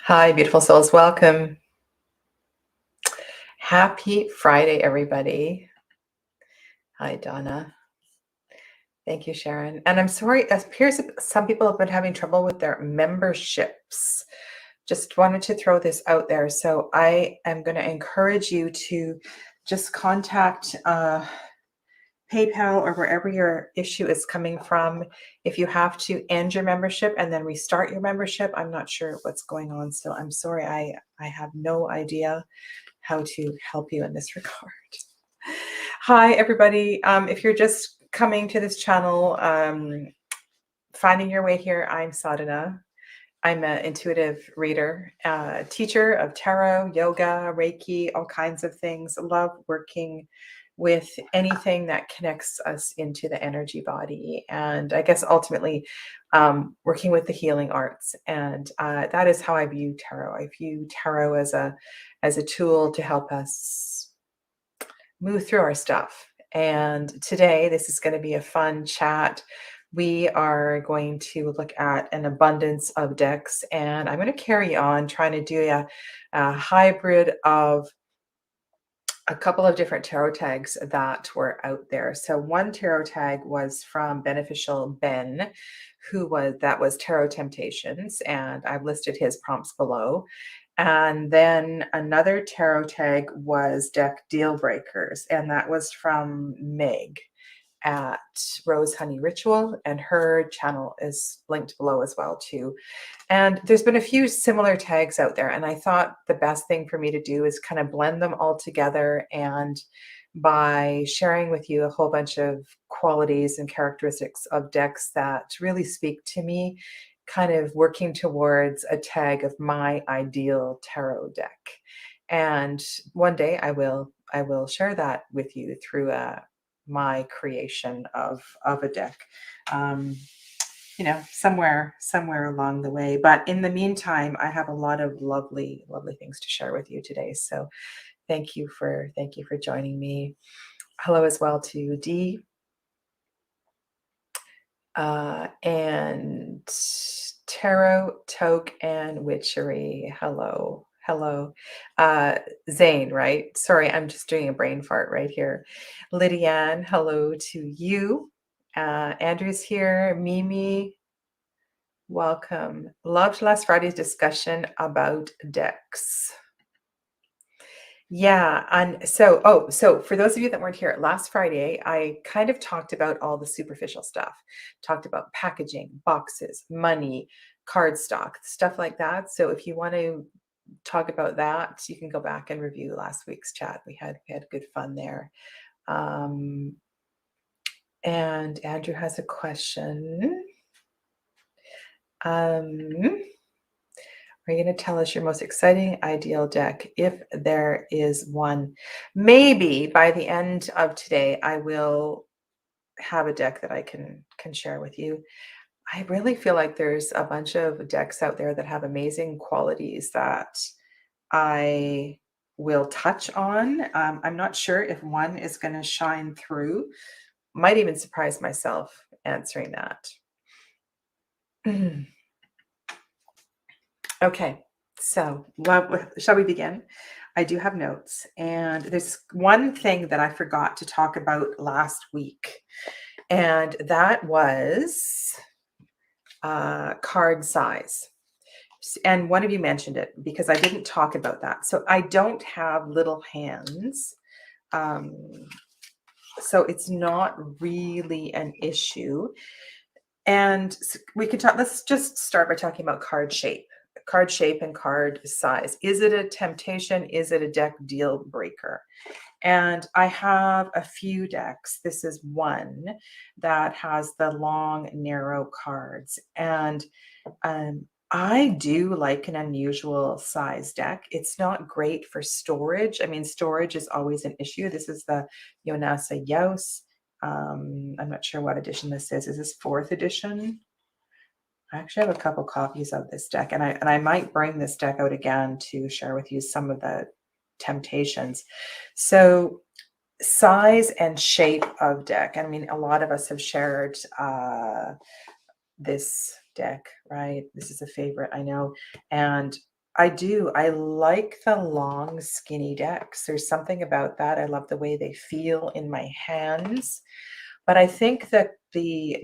Hi, beautiful souls. Welcome. Happy Friday, everybody. Hi, Donna. Thank you, Sharon. And I'm sorry, it appears that some people have been having trouble with their memberships. Just wanted to throw this out there. So I am going to encourage you to just contact PayPal or wherever your issue is coming from. If you have to end your membership and then restart your membership, I'm not sure what's going on. So I'm sorry, I have no idea how to help you in this regard. Hi, everybody. If you're just coming to this channel, finding your way here, I'm Sadhana. I'm an intuitive reader, teacher of tarot, yoga, Reiki, all kinds of things. Love working with anything that connects us into the energy body. And I guess ultimately working with the healing arts. And that is how I view tarot. I view tarot as a tool to help us move through our stuff. And today, this is going to be a fun chat. We are going to look at an abundance of decks, and I'm going to carry on trying to do a hybrid of a couple of different tarot tags that were out there. So one tarot tag was from Beneficial Ben, that was Tarot Temptations, and I've listed his prompts below. And then another tarot tag was Deck Deal Breakers, and that was from Meg at Rose Honey Ritual, and her channel is linked below as well too. And there's been a few similar tags out there, and I thought the best thing for me to do is kind of blend them all together, and by sharing with you a whole bunch of qualities and characteristics of decks that really speak to me, kind of working towards a tag of my ideal tarot deck. And one day I will share that with you through my creation of a deck. Somewhere along the way. But in the meantime, I have a lot of lovely things to share with you today. So thank you for joining me. Hello as well to Dee. And Tarot, Toke, and Witchery. Hello. Zane, right? Sorry, I'm just doing a brain fart right here. Lydianne, hello to you. Andrew's here. Mimi, welcome. Loved last Friday's discussion about decks. Yeah, and so for those of you that weren't here last Friday, I kind of talked about all the superficial stuff. Talked about packaging, boxes, money, cardstock, stuff like that. So if you want to talk about that, you can go back and review last week's chat. We had good fun there. And Andrew has a question. Are you going to tell us your most exciting ideal deck, if there is one? Maybe by the end of today, I will have a deck that I can share with you. I really feel like there's a bunch of decks out there that have amazing qualities that I will touch on. I'm not sure if one is going to shine through. Might even surprise myself answering that. Okay, so shall we begin? I do have notes, and there's one thing that I forgot to talk about last week, and that was card size. And one of you mentioned it because I didn't talk about that. So I don't have little hands, so it's not really an issue. And we can talk. Let's just start by talking about card shape and card size. Is it a temptation? Is it a deck deal breaker? And I have a few decks. This is one that has the long, narrow cards. And I do like an unusual size deck. It's not great for storage. I mean, storage is always an issue. This is the Yonasa Yaus. I'm not sure what edition this is. Is this 4th edition? I actually have a couple copies of this deck, and I might bring this deck out again to share with you some of the temptations. So size and shape of deck. I mean, a lot of us have shared this deck, right? This is a favorite, I know. And I do. I like the long, skinny decks. There's something about that. I love the way they feel in my hands. But I think that the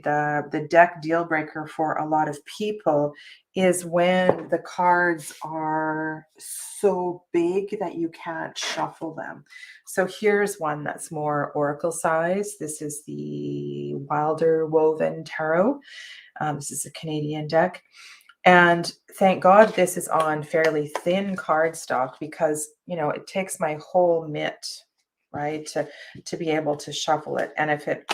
deck deal breaker for a lot of people is when the cards are so big that you can't shuffle them. So here's one that's more oracle size. This is the Wilder Woven Tarot. This is a Canadian deck. And thank God this is on fairly thin cardstock because, you know, it takes my whole mitt, right, to be able to shuffle it. And if it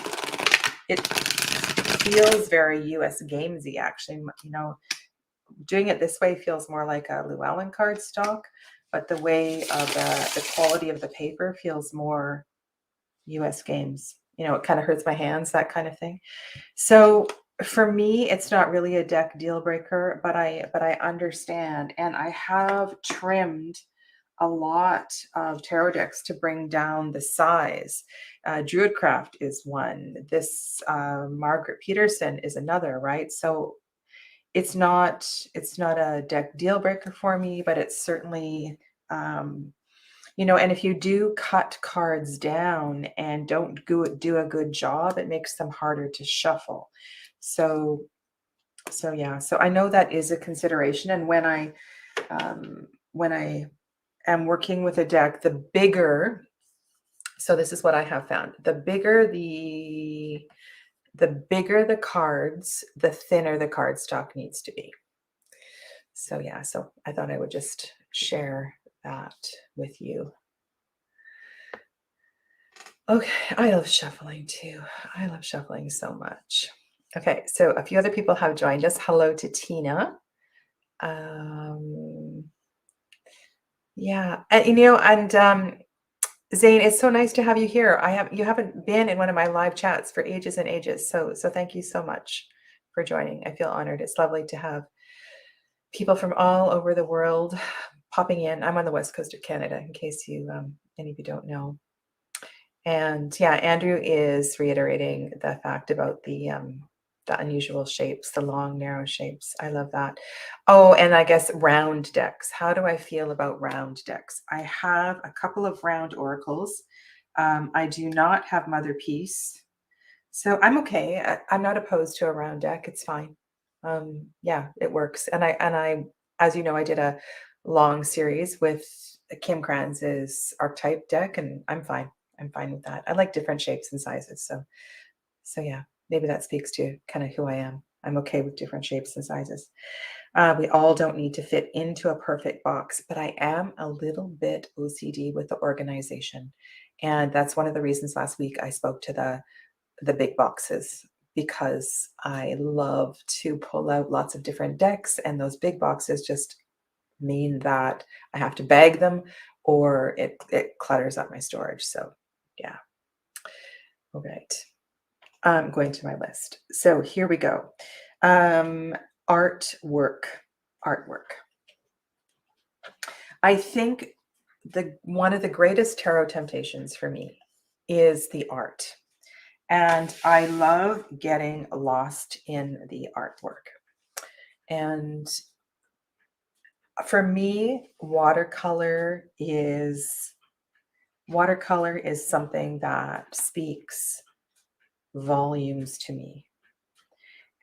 feels very US gamesy, actually, you know, doing it this way feels more like a Llewellyn cardstock, but the way of the quality of the paper feels more US games. You know, it kind of hurts my hands, that kind of thing. So for me, it's not really a deck deal breaker, but I understand, and I have trimmed a lot of tarot decks to bring down the size. Druidcraft is one. This Margaret Peterson is another, right? So it's not a deck deal breaker for me, but it's certainly you know, and if you do cut cards down and don't do a good job, it makes them harder to shuffle. So yeah, so I know that is a consideration. And when I am working with a deck, the bigger, so this is what I have found, the bigger the cards, the thinner the cardstock needs to be. So yeah, so I thought I would just share that with you. Okay, I love shuffling too. I love shuffling so much. Okay, so a few other people have joined us. Hello to Tina. Yeah, and you know, and Zane, it's so nice to have you here. You haven't been in one of my live chats for ages and ages, so thank you so much for joining. I feel honored. It's lovely to have people from all over the world popping in. I'm on the west coast of Canada, in case you any of you don't know. And yeah, Andrew is reiterating the fact about the unusual shapes, the long, narrow shapes. I love that. Oh, and I guess round decks. How do I feel about round decks? I have a couple of round oracles. I do not have Mother Peace. So I'm okay. I'm not opposed to a round deck. It's fine. Yeah, it works. And I, as you know, I did a long series with Kim Kranz's archetype deck, and I'm fine. I'm fine with that. I like different shapes and sizes. So yeah, maybe that speaks to kind of who I am. I'm okay with different shapes and sizes. We all don't need to fit into a perfect box, but I am a little bit OCD with the organization. And that's one of the reasons last week I spoke to the big boxes, because I love to pull out lots of different decks, and those big boxes just mean that I have to bag them or it clutters up my storage. So yeah. All right. I'm going to my list. So here we go. Artwork. I think one of the greatest tarot temptations for me is the art. And I love getting lost in the artwork. And for me, watercolor is something that speaks volumes to me.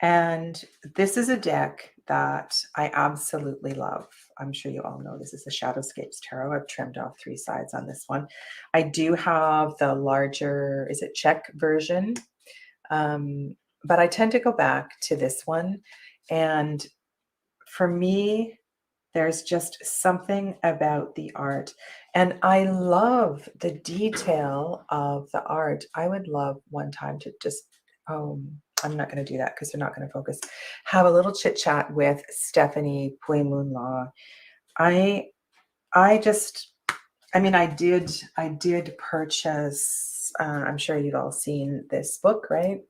And this is a deck that I absolutely love. I'm sure you all know this is the Shadowscapes Tarot. I've trimmed off 3 sides on this one. I do have the larger, is it Czech version? But I tend to go back to this one. And for me, there's just something about the art. And I love the detail of the art. I would love one time to just, I'm not going to do that because they're not going to focus. Have a little chit chat with Stephanie Puemunla. I mean, I did purchase, I'm sure you've all seen this book, right?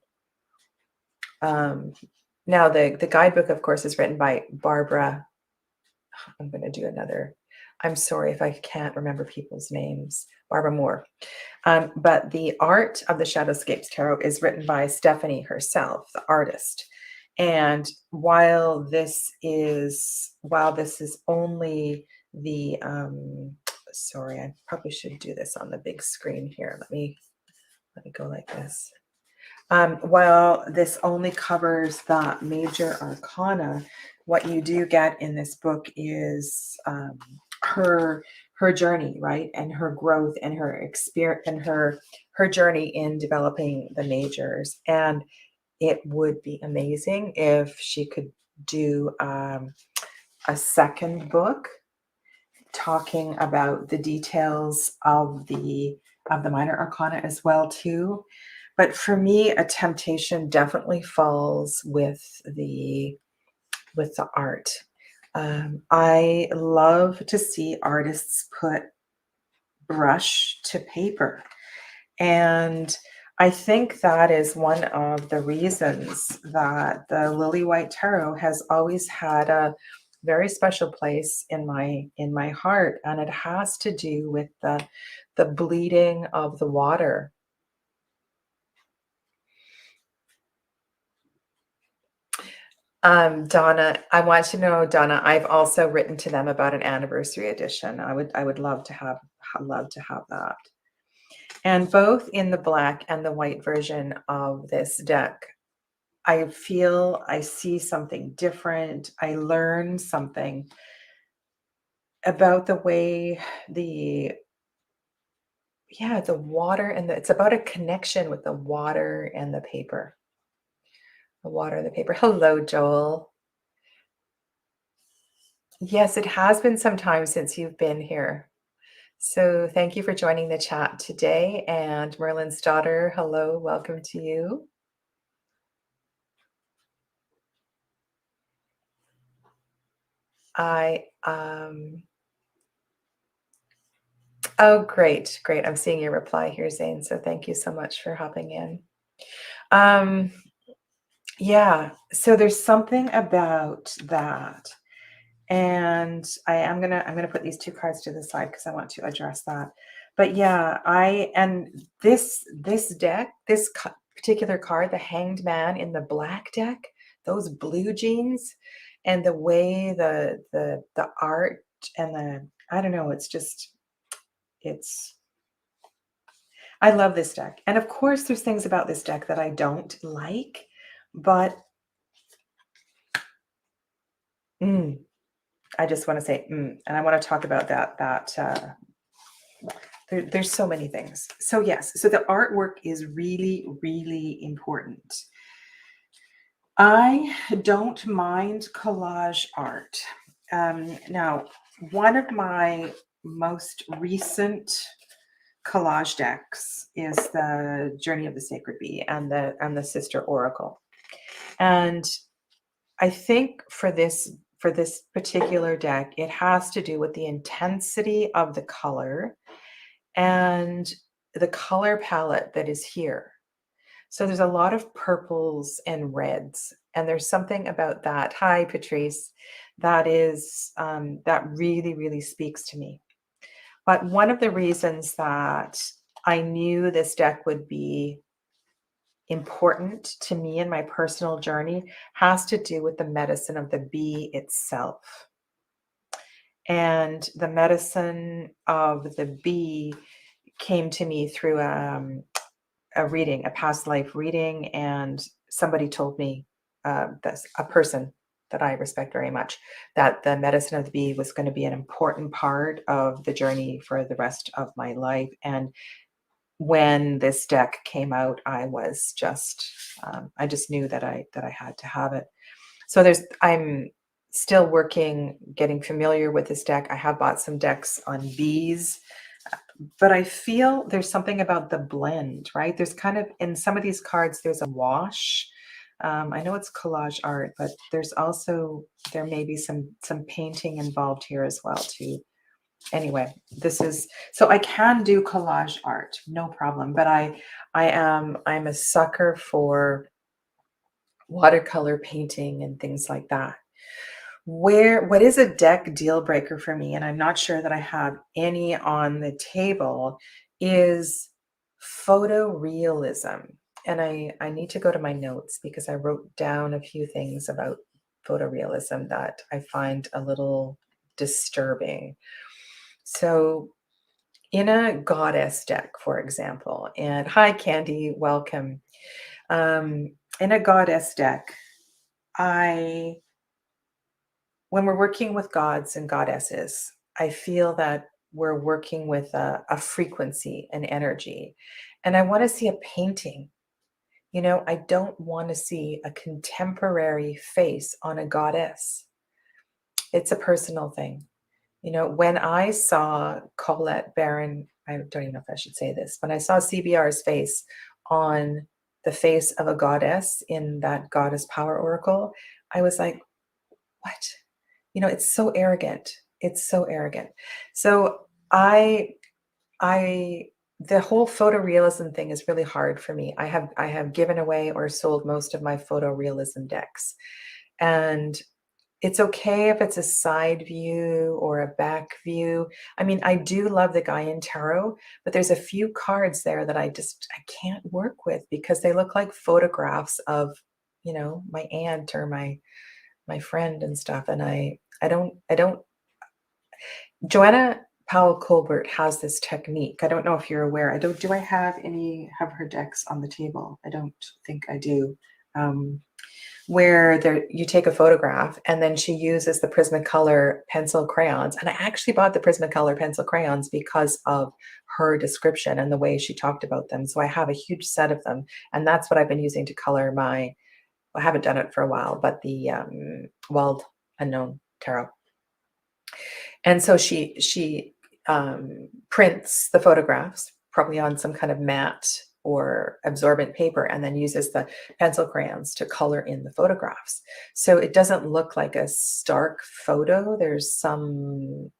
Now the guidebook, of course, is written by Barbara. I'm going to do another. I'm sorry if I can't remember people's names. Barbara Moore. But the art of the Shadowscapes Tarot is written by Stephanie herself, the artist. And while this is only the sorry, I probably should do this on the big screen here. Let me go like this. While this only covers the major arcana, what you do get in this book is her journey, right, and her growth and her experience and her journey in developing the majors. And it would be amazing if she could do a second book talking about the details of the minor arcana as well too. But for me, a temptation definitely falls with the art. I love to see artists put brush to paper. And I think that is one of the reasons that the Lily White Tarot has always had a very special place in my heart. And it has to do with the bleeding of the water. Donna, I want you to know, Donna, I've also written to them about an anniversary edition. I would love to have that. And both in the black and the white version of this deck, I feel I see something different. I learn something about the way the water and it's about a connection with the water and the paper. The water and the paper. Hello, Joel. Yes, it has been some time since you've been here. So thank you for joining the chat today. And Merlin's daughter, hello, welcome to you. Oh, great. I'm seeing your reply here, Zane. So thank you so much for hopping in. Yeah, so there's something about that. And I'm gonna put these two cards to the side because I want to address that. But yeah, this deck, this particular card, the Hanged Man in the black deck, those blue jeans, and the way the art and the I don't know, I love this deck. And of course, there's things about this deck that I don't like, but I just want to say, and I want to talk about that. There's so many things. So yes, so the artwork is really, really important. I don't mind collage art. Now, one of my most recent collage decks is the Journey of the Sacred Bee and the Sister Oracle. And I think for this particular deck, it has to do with the intensity of the color and the color palette that is here. So there's a lot of purples and reds, and there's something about that. Hi, Patrice. That is that really, really speaks to me. But one of the reasons that I knew this deck would be important to me in my personal journey has to do with the medicine of the bee itself. And the medicine of the bee came to me through a reading, a past life reading, and somebody told me, that's a person that I respect very much, that the medicine of the bee was going to be an important part of the journey for the rest of my life. And when this deck came out, I was just, I just knew that I had to have it. So I'm still working, getting familiar with this deck. I have bought some decks on bees, but I feel there's something about the blend, right? There's kind of, in some of these cards, there's a wash. I know it's collage art, but there may be some painting involved here as well too. Anyway, so I can do collage art, no problem. But I'm a sucker for watercolor painting and things like that. What is a deck deal breaker for me, and I'm not sure that I have any on the table, is photorealism. and I need to go to my notes because I wrote down a few things about photorealism that I find a little disturbing. So in a goddess deck, for example, and hi Candy, welcome. In a goddess deck, when we're working with gods and goddesses, I feel that we're working with a frequency, an energy. And I want to see a painting. You know, I don't want to see a contemporary face on a goddess. It's a personal thing. You know, when I saw Colette Baron, I don't even know if I should say this, when I saw CBR's face on the face of a goddess in that Goddess Power Oracle, I was like, what? You know, it's so arrogant. It's so arrogant. So I the whole photorealism thing is really hard for me. I have given away or sold most of my photorealism decks. And it's okay if it's a side view or a back view. I mean, I do love the Gaian Tarot, but there's a few cards there that I can't work with because they look like photographs of, you know, my aunt or my friend and stuff. And I don't. Joanna Powell Colbert has this technique. I don't know if you're aware. Do I have have her decks on the table? I don't think I do. Where you take a photograph and then she uses the Prismacolor pencil crayons. And I actually bought the Prismacolor pencil crayons because of her description and the way she talked about them. So I have a huge set of them. And that's what I've been using to color I haven't done it for a while, but the Wild Unknown Tarot. And so she prints the photographs, probably on some kind of matte or absorbent paper, and then uses the pencil crayons to color in the photographs. So it doesn't look like a stark photo. There's some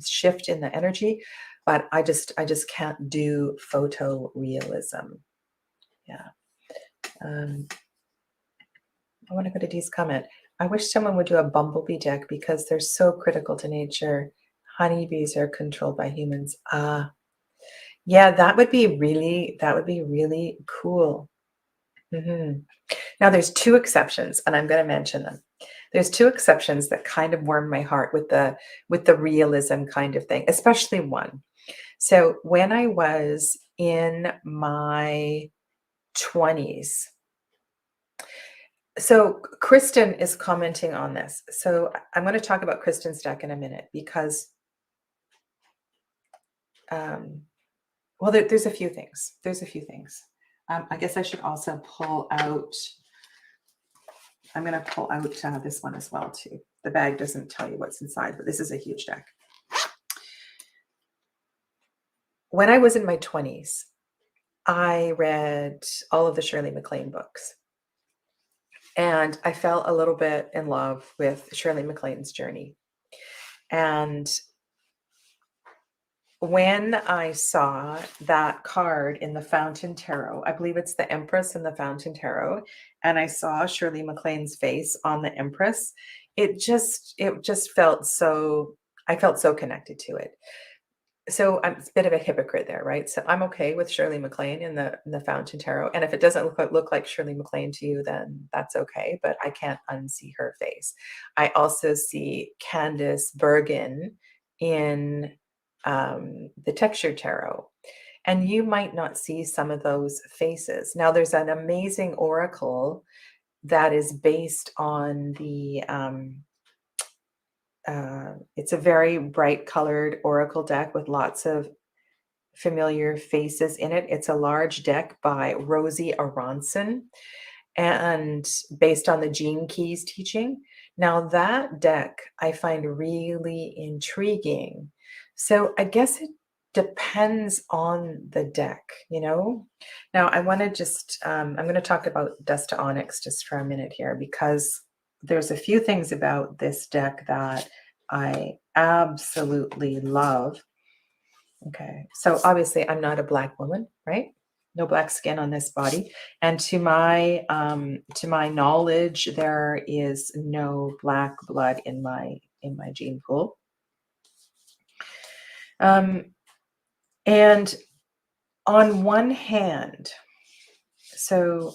shift in the energy, but I just can't do photorealism. Yeah. I want to go to Dee's comment. I wish someone would do a bumblebee deck because they're so critical to nature. Honeybees are controlled by humans. Yeah, that would be really cool. Now there's two exceptions, and I'm going to mention them. There's two exceptions that kind of warm my heart with the realism kind of thing, especially one. So when I was in my 20s, so Kristen is commenting on this. So I'm going to talk about Kristen's deck in a minute because, well, there's a few things. I guess I should also pull out. I'm going to pull out this one as well too. The bag doesn't tell you what's inside, but this is a huge deck. When I was in my 20s, I read all of the Shirley MacLaine books. And I fell a little bit in love with Shirley MacLaine's journey. And when I saw that card in the Fountain Tarot, I believe it's the Empress in the Fountain Tarot, and I saw Shirley MacLaine's face on the Empress, it just felt so, I felt so connected to it. So I'm a bit of a hypocrite there, right? So I'm okay with Shirley MacLaine in the Fountain Tarot, and if it doesn't look like Shirley MacLaine to you, then that's okay. But I can't unsee her face. I also see Candice Bergen in the Texture Tarot, and you might not see some of those faces. Now, there's an amazing oracle that is based on the it's a very bright colored oracle deck with lots of familiar faces in it. It's a large deck by Rosie Aronson and based on the Gene Keys teaching. Now that deck I find really intriguing. So I guess it depends on the deck, you know? Now I want to just, I'm going to talk about Dust to Onyx just for a minute here because there's a few things about this deck that I absolutely love. Okay, so obviously I'm not a Black woman, right? No black skin on this body, and to my knowledge, there is no black blood in my gene pool. And on one hand, So,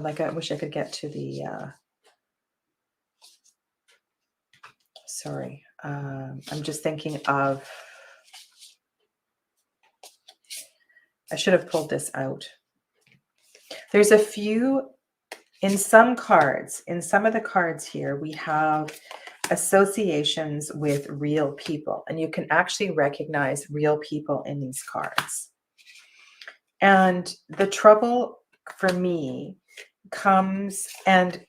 like, I wish I could get to the, sorry, I'm just thinking of, I should have pulled this out. There's a few, in some cards, in some of the cards here, we have associations with real people, and you can actually recognize real people in these cards. And the trouble for me comes, and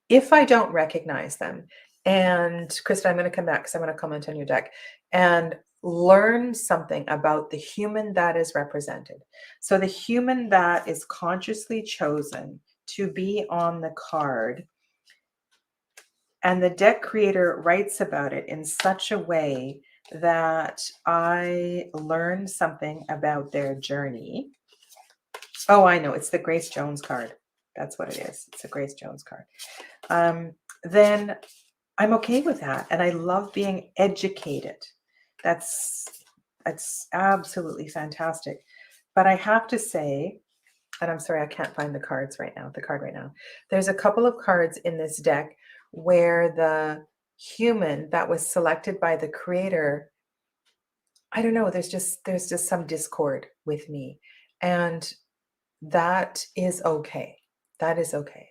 if I don't recognize them, and Krista, I'm going to come back because I want to comment on your deck and learn something about the human that is represented. So the human that is consciously chosen to be on the card, and the deck creator writes about it in such a way that I learn something about their journey. Oh, I know. It's the Grace Jones card. That's what it is. It's a Grace Jones card. Then I'm okay with that. And I love being educated. That's absolutely fantastic. But I have to say, and I'm sorry, I can't find the cards right now, the card right now. There's a couple of cards in this deck where the human that was selected by the creator, I don't know, there's just some discord with me. And that is okay. That is okay.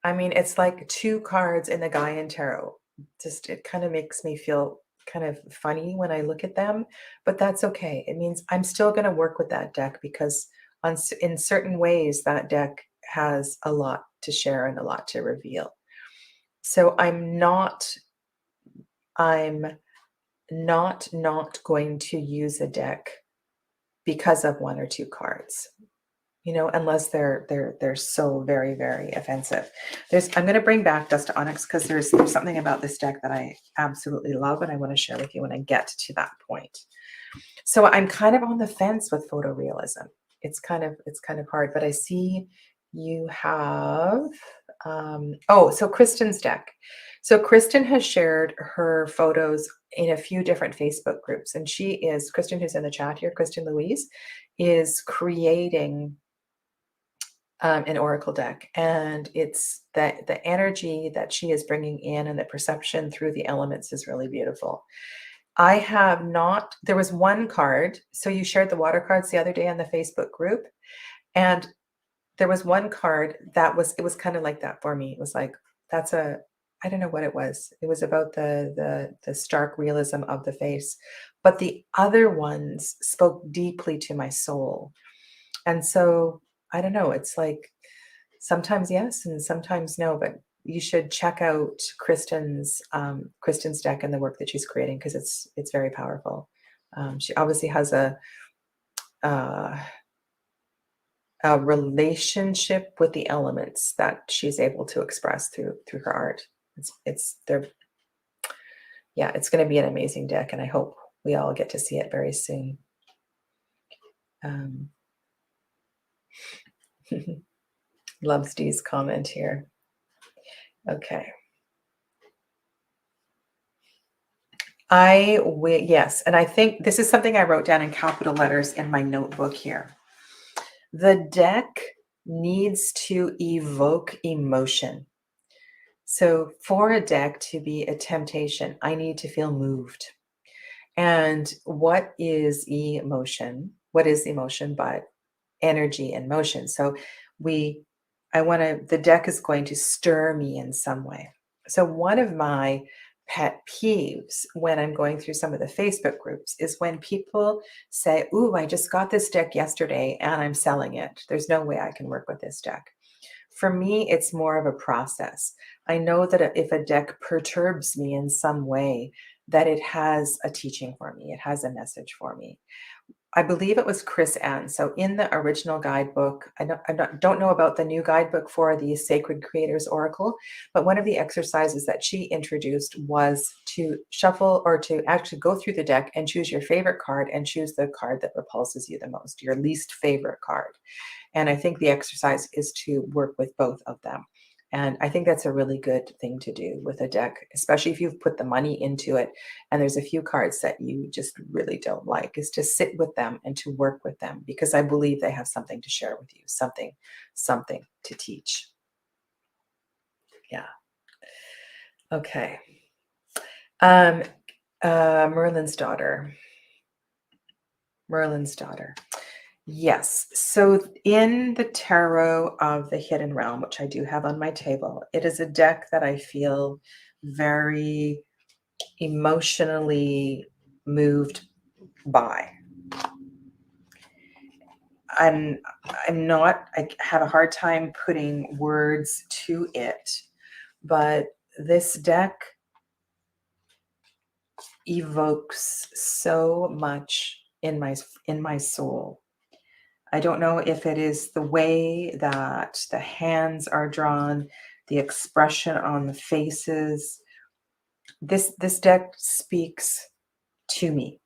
I mean, it's like two cards in the Gaian Tarot. Just, it kind of makes me feel kind of funny when I look at them, but that's okay. It means I'm still going to work with that deck because in certain ways, that deck has a lot to share and a lot to reveal. So I'm not going to use a deck because of one or two cards. You know, unless they're so very, very offensive. I'm going to bring back Dust to Onyx because there's something about this deck that I absolutely love and I want to share with you when I get to that point. So I'm kind of on the fence with photorealism. It's kind of hard, but I see you have, so Kristen's deck. So Kristen has shared her photos in a few different Facebook groups, and Kristen, who's in the chat here, Kristen Louise, is creating an oracle deck, and it's that the energy that she is bringing in and the perception through the elements is really beautiful. I have not, there was one card. So you shared the water cards the other day on the Facebook group, and there was one card it was kind of like that for me. It was like, I don't know what it was. It was about the stark realism of the face, but the other ones spoke deeply to my soul. And so I don't know, it's like sometimes yes and sometimes no, but you should check out Kristen's deck and the work that she's creating because it's very powerful. She obviously has a relationship with the elements that she's able to express through her art. It's going to be an amazing deck, and I hope we all get to see it very soon. Loves Dee's comment here. Okay. Yes. And I think this is something I wrote down in capital letters in my notebook here. The deck needs to evoke emotion. So for a deck to be a temptation, I need to feel moved. And what is emotion? What is emotion but energy and motion? So the deck is going to stir me in some way. So one of my pet peeves when I'm going through some of the Facebook groups is when people say, "Ooh, I just got this deck yesterday and I'm selling it. There's no way I can work with this deck." For me, it's more of a process. I know that if a deck perturbs me in some way, that it has a teaching for me. It has a message for me. I believe it was Chris Ann. So in the original guidebook, I don't know about the new guidebook for the Sacred Creators Oracle, but one of the exercises that she introduced was to shuffle or to actually go through the deck and choose your favorite card and choose the card that repulses you the most, your least favorite card. And I think the exercise is to work with both of them. And I think that's a really good thing to do with a deck, especially if you've put the money into it and there's a few cards that you just really don't like, is to sit with them and to work with them, because I believe they have something to share with you, something to teach. Yeah. Okay. Merlin's daughter. Merlin's daughter. Yes. So in the Tarot of the Hidden Realm, which I do have on my table, it is a deck that I feel very emotionally moved by. I'm not, I have a hard time putting words to it, but this deck evokes so much in my soul. I don't know if it is the way that the hands are drawn, the expression on the faces. This deck speaks to me.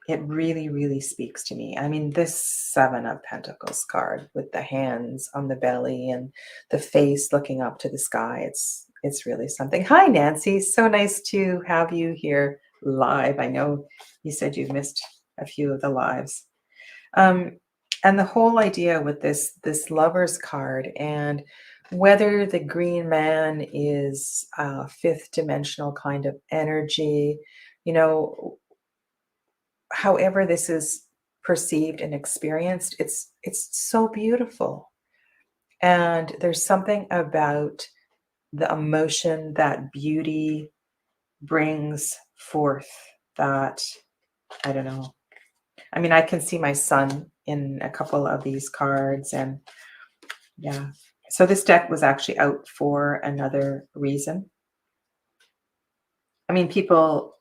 It really, really speaks to me. I mean, this Seven of Pentacles card with the hands on the belly and the face looking up to the sky, it's really something. Hi, Nancy. So nice to have you here live. I know you said you've missed a few of the lives. And the whole idea with this Lover's card, and whether the green man is a fifth dimensional kind of energy, you know, however this is perceived and experienced, it's so beautiful. And there's something about the emotion that beauty brings forth that, I don't know. I mean, I can see my son in a couple of these cards, and yeah. So this deck was actually out for another reason. I mean, people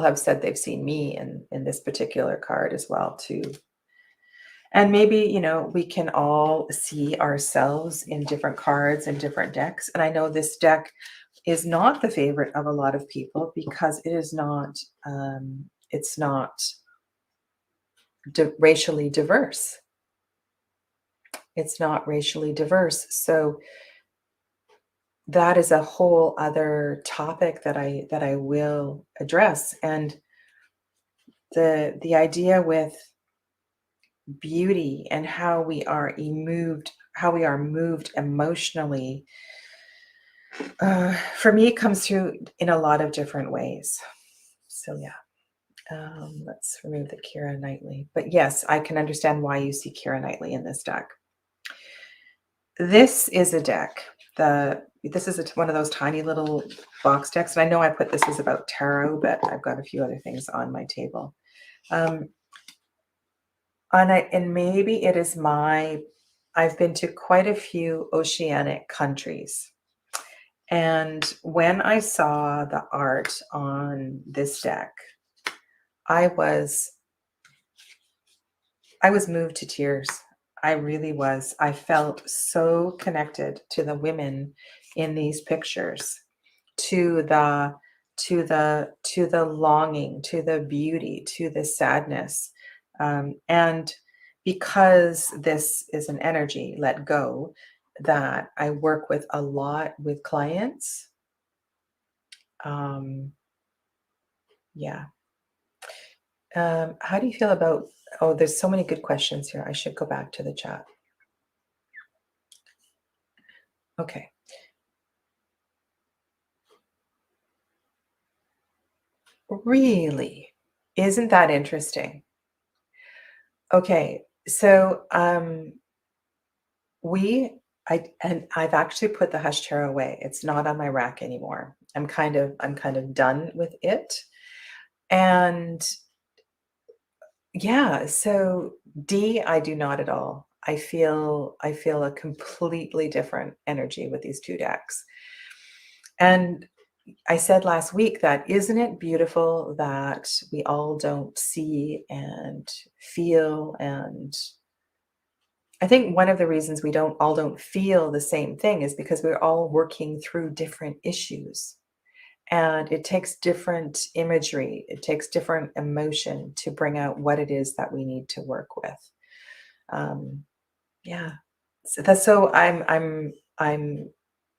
have said they've seen me in this particular card as well too. And maybe, you know, we can all see ourselves in different cards and different decks. And I know this deck is not the favorite of a lot of people because it is not, it's not racially diverse. It's not racially diverse. So that is a whole other topic that I will address. And the idea with beauty and how we are moved emotionally, for me, it comes through in a lot of different ways. So yeah. Let's remove the Keira Knightley. But yes, I can understand why you see Keira Knightley in this deck. This is a deck. This is one of those tiny little box decks. And I know I put this as about tarot, but I've got a few other things on my table. And maybe it is I've been to quite a few oceanic countries. And when I saw the art on this deck, I was moved to tears. I really was. I felt so connected to the women in these pictures, to the longing, to the beauty, to the sadness. And because this is an energy, let go, that I work with a lot with clients. Yeah. How do you feel about, oh, there's so many good questions here. I should go back to the chat. Okay. Really? Isn't that interesting? Okay. So, I've actually put the Hush Tarot away. It's not on my rack anymore. I'm kind of done with it. And yeah, so D, I do not at all. I feel a completely different energy with these two decks. And I said last week that isn't it beautiful that we all don't see and feel, and I think one of the reasons we don't feel the same thing is because we're all working through different issues. And it takes different imagery, it takes different emotion to bring out what it is that we need to work with. Yeah. So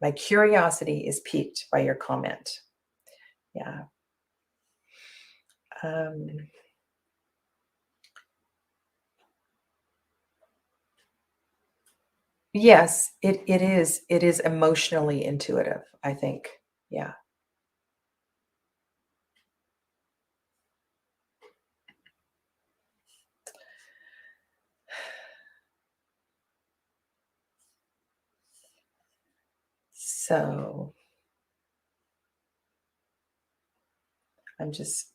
my curiosity is piqued by your comment. Yeah. Yes, it is. It is emotionally intuitive, I think. Yeah. So I'm just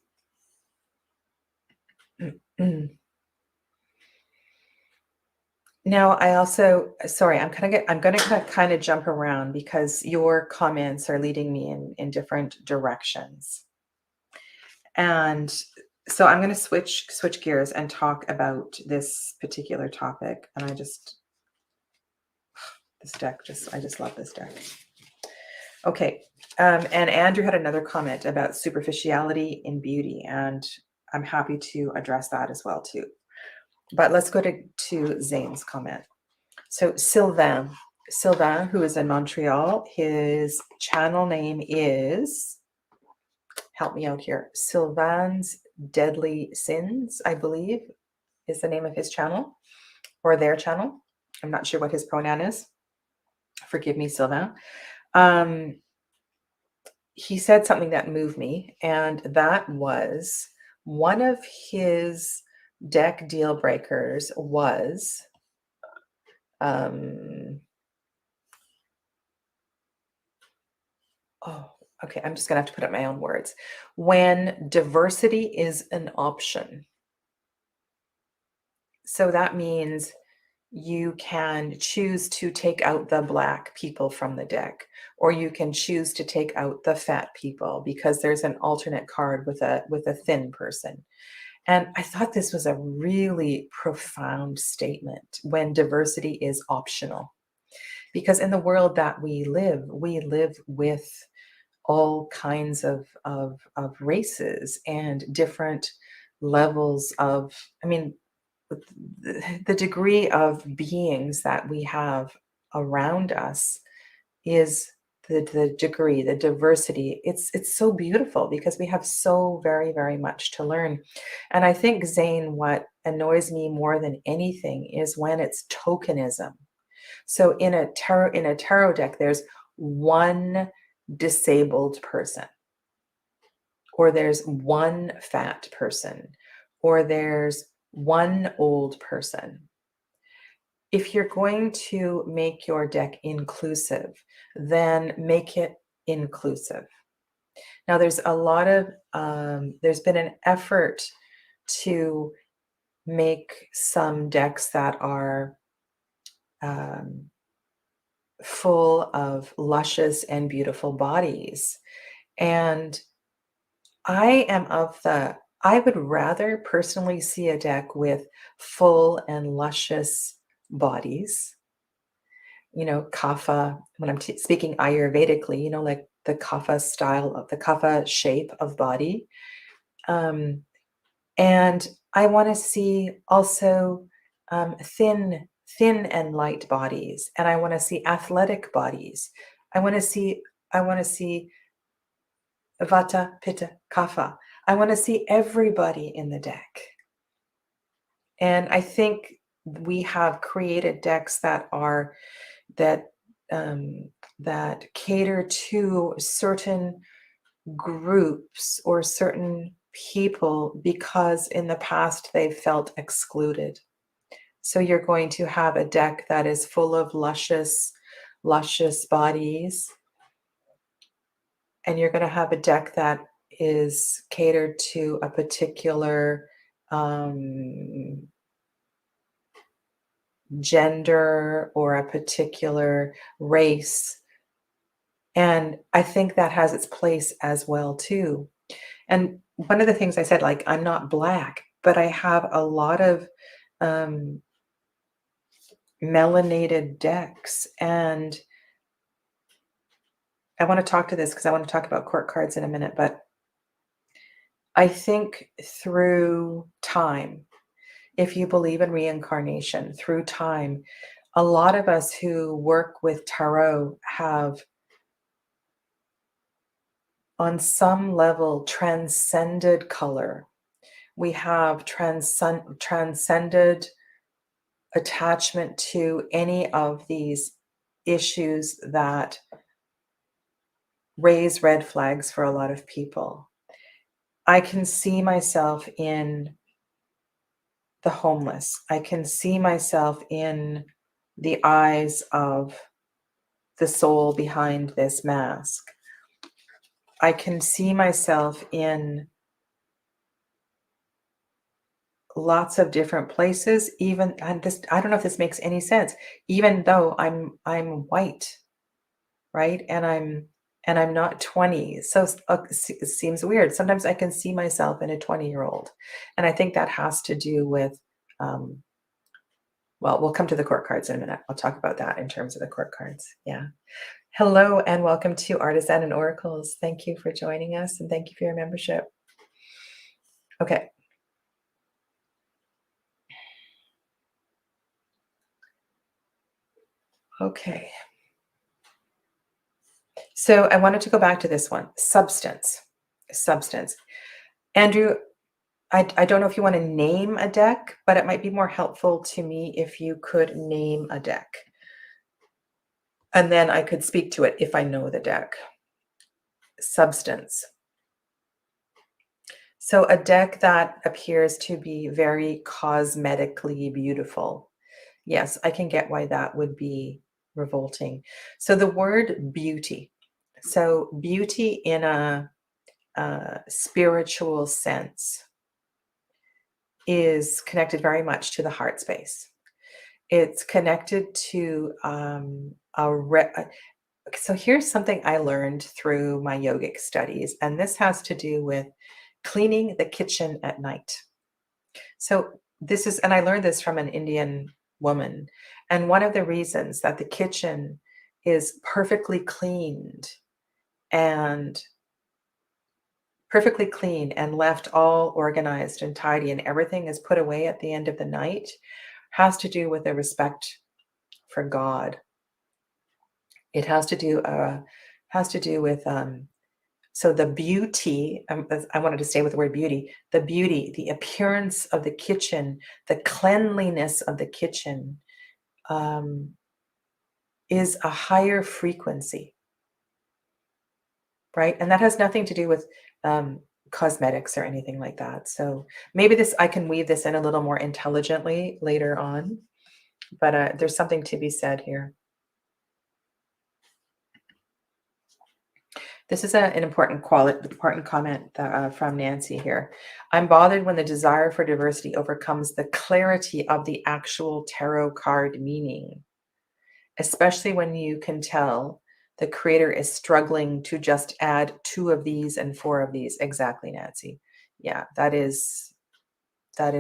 now I also sorry, I'm gonna kind of jump around because your comments are leading me in different directions. And so I'm going to switch gears and talk about this particular topic. And this deck I just love this deck. Okay. And Andrew had another comment about superficiality in beauty, and I'm happy to address that as well too. But let's go to Zane's comment. So Sylvain, who is in Montreal, his channel name is, help me out here, Sylvain's Deadly Sins, I believe, is the name of his channel or their channel. I'm not sure what his pronoun is. Forgive me, Sylvain. He said something that moved me, and that was one of his deck deal breakers was okay, I'm just gonna have to put up my own words. When diversity is an option. So that means you can choose to take out the black people from the deck, or you can choose to take out the fat people because there's an alternate card with a thin person. And I thought this was a really profound statement, when diversity is optional. Because in the world that we live with all kinds of races and different levels of, I mean, the degree of beings that we have around us is the degree, the diversity. It's so beautiful because we have so very, very much to learn. And I think, Zane, what annoys me more than anything is when it's tokenism. So in a tarot deck, there's one disabled person, or there's one fat person, or there's one old person. If you're going to make your deck inclusive, then make it inclusive. Now, there's a lot of, there's been an effort to make some decks that are full of luscious and beautiful bodies. And I would rather personally see a deck with full and luscious bodies, kapha, when I'm speaking Ayurvedically, like the kapha style of the kapha shape of body. And I want to see also thin and light bodies, and I want to see athletic bodies. I want to see Vata, Pitta, Kapha. I want to see everybody in the deck. And I think we have created decks that cater to certain groups or certain people because in the past they've felt excluded. So you're going to have a deck that is full of luscious bodies, and you're going to have a deck that is catered to a particular gender or a particular race. And I think that has its place as well too. And one of the things I said, like, I'm not Black, but I have a lot of melanated decks. And I want to talk to this because I want to talk about court cards in a minute, but I think through time, if you believe in reincarnation, through time, a lot of us who work with tarot have, on some level, transcended color. We have transcended attachment to any of these issues that raise red flags for a lot of people. I can see myself in the homeless. I can see myself in the eyes of the soul behind this mask. I can see myself in lots of different places, even, and this, I don't know if this makes any sense, even though I'm white, right? And I'm not 20. So it seems weird. Sometimes I can see myself in a 20-year-old. And I think that has to do with, well, we'll come to the court cards in a minute. I'll talk about that in terms of the court cards. Yeah. Hello and welcome to Artisan and Oracles. Thank you for joining us and thank you for your membership. Okay. Okay. So I wanted to go back to this one, substance. Andrew, I don't know if you want to name a deck, but it might be more helpful to me if you could name a deck. And then I could speak to it if I know the deck. Substance. So a deck that appears to be very cosmetically beautiful. Yes, I can get why that would be revolting. So the word beauty. So beauty in a spiritual sense is connected very much to the heart space. It's connected to so here's something I learned through my yogic studies, and this has to do with cleaning the kitchen at night. So this is, and I learned this from an Indian woman, and one of the reasons that the kitchen is perfectly cleaned and left all organized and tidy and everything is put away at the end of the night has to do with a respect for God. It has to do with so the beauty, I wanted to stay with the word beauty, the appearance of the kitchen, the cleanliness of the kitchen is a higher frequency, right? And that has nothing to do with cosmetics or anything like that. So maybe I can weave this in a little more intelligently later on, but there's something to be said here. This is an important comment from Nancy here. I'm bothered when the desire for diversity overcomes the clarity of the actual tarot card meaning, especially when you can tell the creator is struggling to just add 2 of these and 4 of these. Exactly, Nancy. Yeah, that is a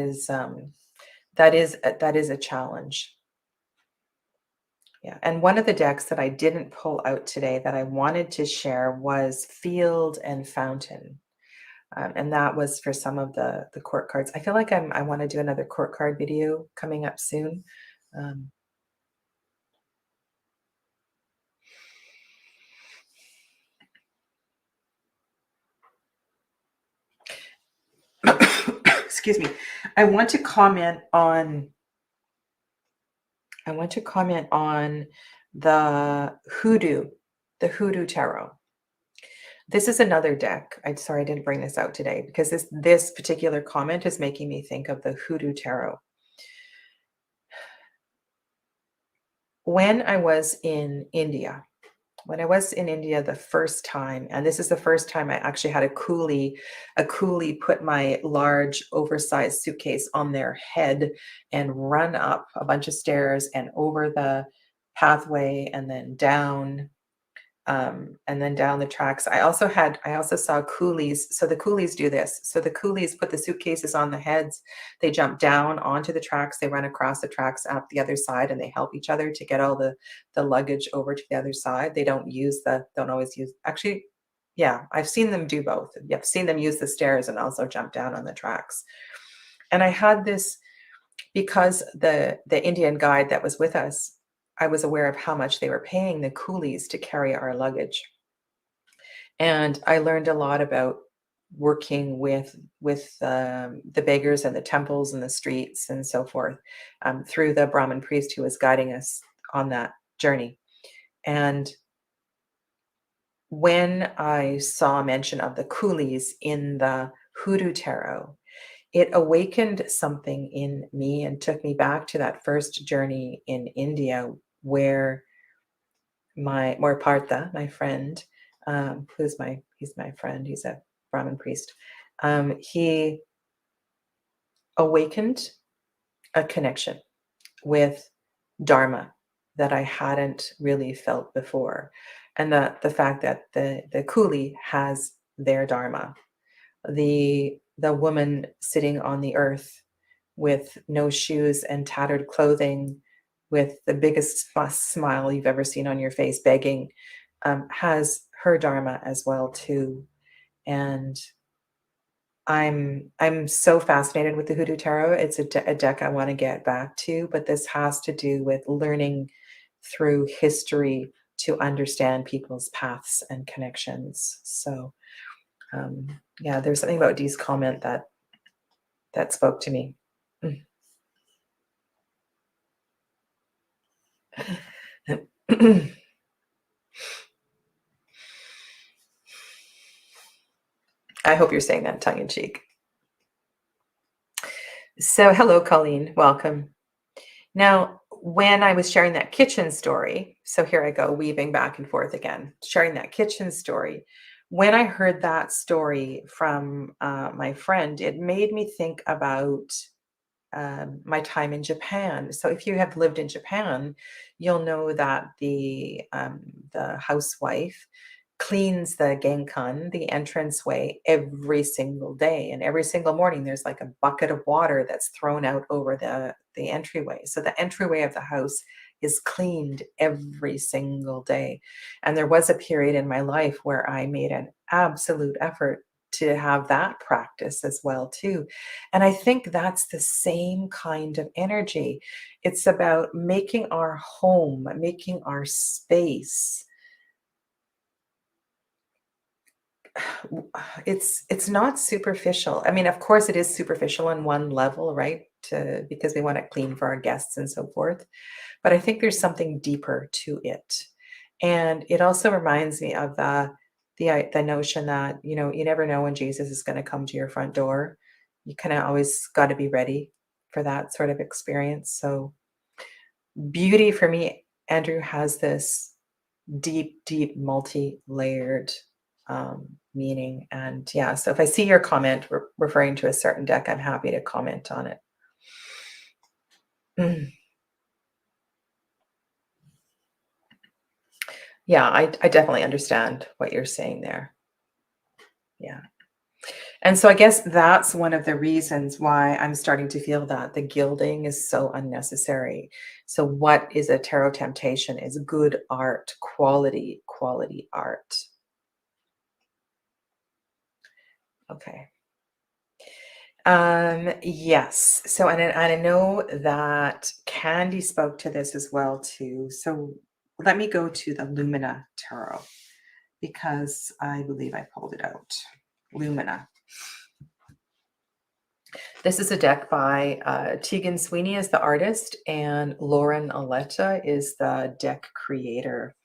challenge. Yeah, and one of the decks that I didn't pull out today that I wanted to share was Field and Fountain. And that was for some of the court cards. I feel like I want to do another court card video coming up soon. Excuse me. I want to comment on the Hoodoo Tarot. This is another deck. Sorry, I didn't bring this out today because this particular comment is making me think of the Hoodoo Tarot. When I was in India the first time, and this is the first time I actually had a coolie put my large oversized suitcase on their head and run up a bunch of stairs and over the pathway and then down the tracks. I also saw coolies. So the coolies do this. So the coolies put the suitcases on the heads. They jump down onto the tracks. They run across the tracks up the other side, and they help each other to get all the luggage over to the other side. They don't always use. Actually, yeah, I've seen them do both. I've seen them use the stairs and also jump down on the tracks. And I had this because the Indian guide that was with us I was aware of how much they were paying the coolies to carry our luggage. And I learned a lot about working with the beggars and the temples and the streets and so forth, through the Brahmin priest who was guiding us on that journey. And when I saw mention of the coolies in the Hoodoo Tarot, it awakened something in me and took me back to that first journey in India, where my Partha, my friend, he's my friend, he's a Brahmin priest. He awakened a connection with Dharma that I hadn't really felt before. And the fact that the coolie has their Dharma. The woman sitting on the earth with no shoes and tattered clothing, with the biggest smile you've ever seen on your face, begging, has her Dharma as well too. And I'm so fascinated with the Hoodoo Tarot. It's a deck I want to get back to, but this has to do with learning through history to understand people's paths and connections. So, yeah, there's something about Dee's comment that spoke to me. I hope you're saying that tongue in cheek. So, hello, Colleen. Welcome. Now, when I was sharing that kitchen story, so here I go, weaving back and forth again, sharing that kitchen story. When I heard that story from my friend, it made me think about my time in Japan. So if you have lived in Japan, you'll know that the housewife cleans the genkan, the entranceway, every single day, and every single morning there's like a bucket of water that's thrown out over the entryway. So the entryway of the house is cleaned every single day. And there was a period in my life where I made an absolute effort to have that practice as well too. And I think that's the same kind of energy. It's about making our home, making our space. It's not superficial. I mean, of course it is superficial on one level, right? Because we want it clean for our guests and so forth. But I think there's something deeper to it. And it also reminds me of the notion that, you know, you never know when Jesus is going to come to your front door. You kind of always got to be ready for that sort of experience. So beauty for me, Andrew, has this deep, multi-layered meaning. And yeah, so if I see your comment referring to a certain deck, I'm happy to comment on it. Yeah, I definitely understand what you're saying there. Yeah. And so I guess that's one of the reasons why I'm starting to feel that the gilding is so unnecessary. So what is a tarot temptation is good art, quality art. Okay. Yes. So, and I know that Candy spoke to this as well too. So let me go to the Lumina Tarot because I believe I pulled it out. Lumina. This is a deck by Tegan Sweeney is the artist and Lauren Aletta is the deck creator.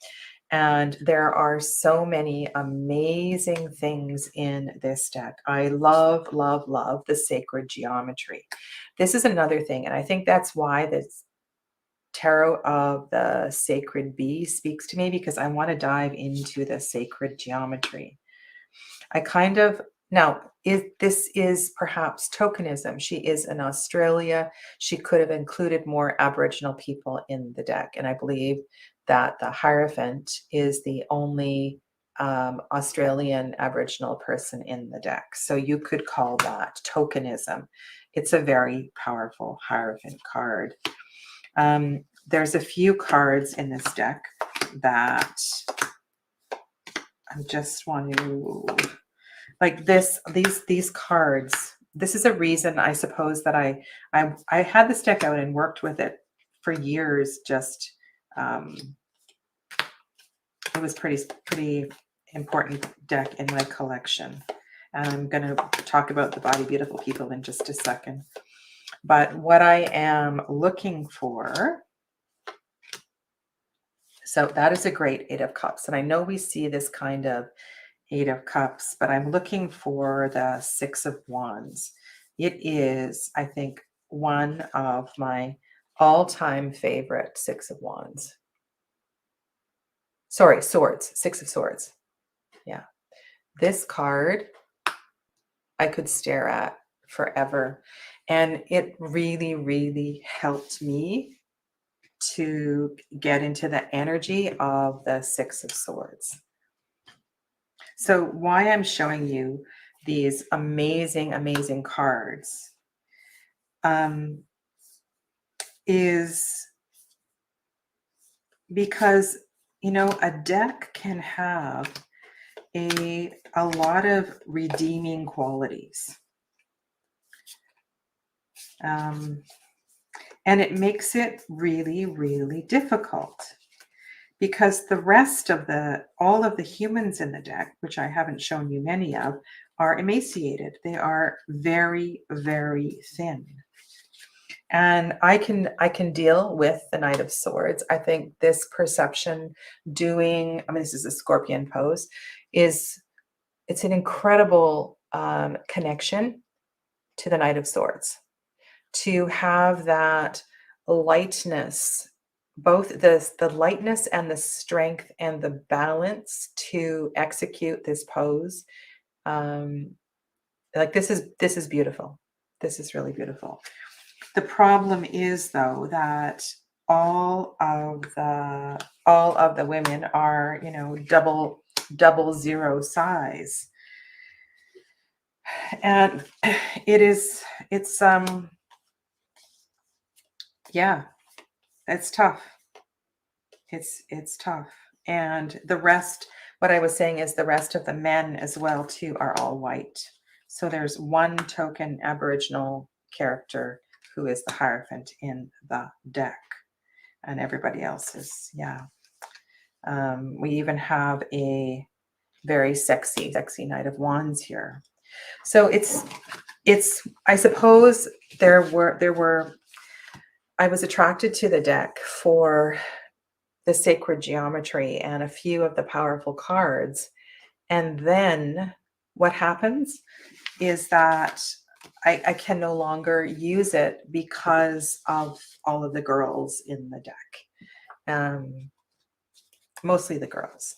And there are so many amazing things in this deck. I love the sacred geometry. This is another thing, and I think that's why this Tarot of the Sacred Bee speaks to me, because I want to dive into the sacred geometry. This is perhaps tokenism. She is in Australia. She could have included more Aboriginal people in the deck. And I believe that the Hierophant is the only Australian Aboriginal person in the deck. So you could call that tokenism. It's a very powerful Hierophant card. There's a few cards in this deck that I just want to... like these cards. This is a reason, I suppose, that I had this deck out and worked with it for years, just Um, it was pretty important deck in my collection. And I'm going to talk about the Body Beautiful people in just a second. But what I am looking for, so that is a great Eight of Cups. And I know we see this kind of Eight of Cups, but I'm looking for the Six of Wands. It is, I think, one of my all-time favorite Six of Wands. Sorry, Swords, Six of Swords. Yeah. This card I could stare at forever. And it really, really helped me to get into the energy of the Six of Swords. So why I'm showing you these amazing, amazing cards is because, you know, a deck can have a lot of redeeming qualities. And it makes it really, really difficult because the rest of all of the humans in the deck, which I haven't shown you many of, are emaciated. They are very, very thin. And I can deal with the Knight of Swords. I think this perception doing, I mean, this is a scorpion pose, it's an incredible connection to the Knight of Swords. To have that lightness, both the lightness and the strength and the balance to execute this pose. Like this is beautiful. This is really beautiful. The problem is, though, that all of the women are, you know, double zero size. And yeah, it's tough. It's tough. And the rest, what I was saying is the rest of the men as well too are all white. So there's one token Aboriginal character who is the Hierophant in the deck. And everybody else is, yeah. We even have a very sexy Knight of Wands here. So it's I suppose I was attracted to the deck for the sacred geometry and a few of the powerful cards. And then what happens is that I can no longer use it because of all of the girls in the deck. Mostly the girls.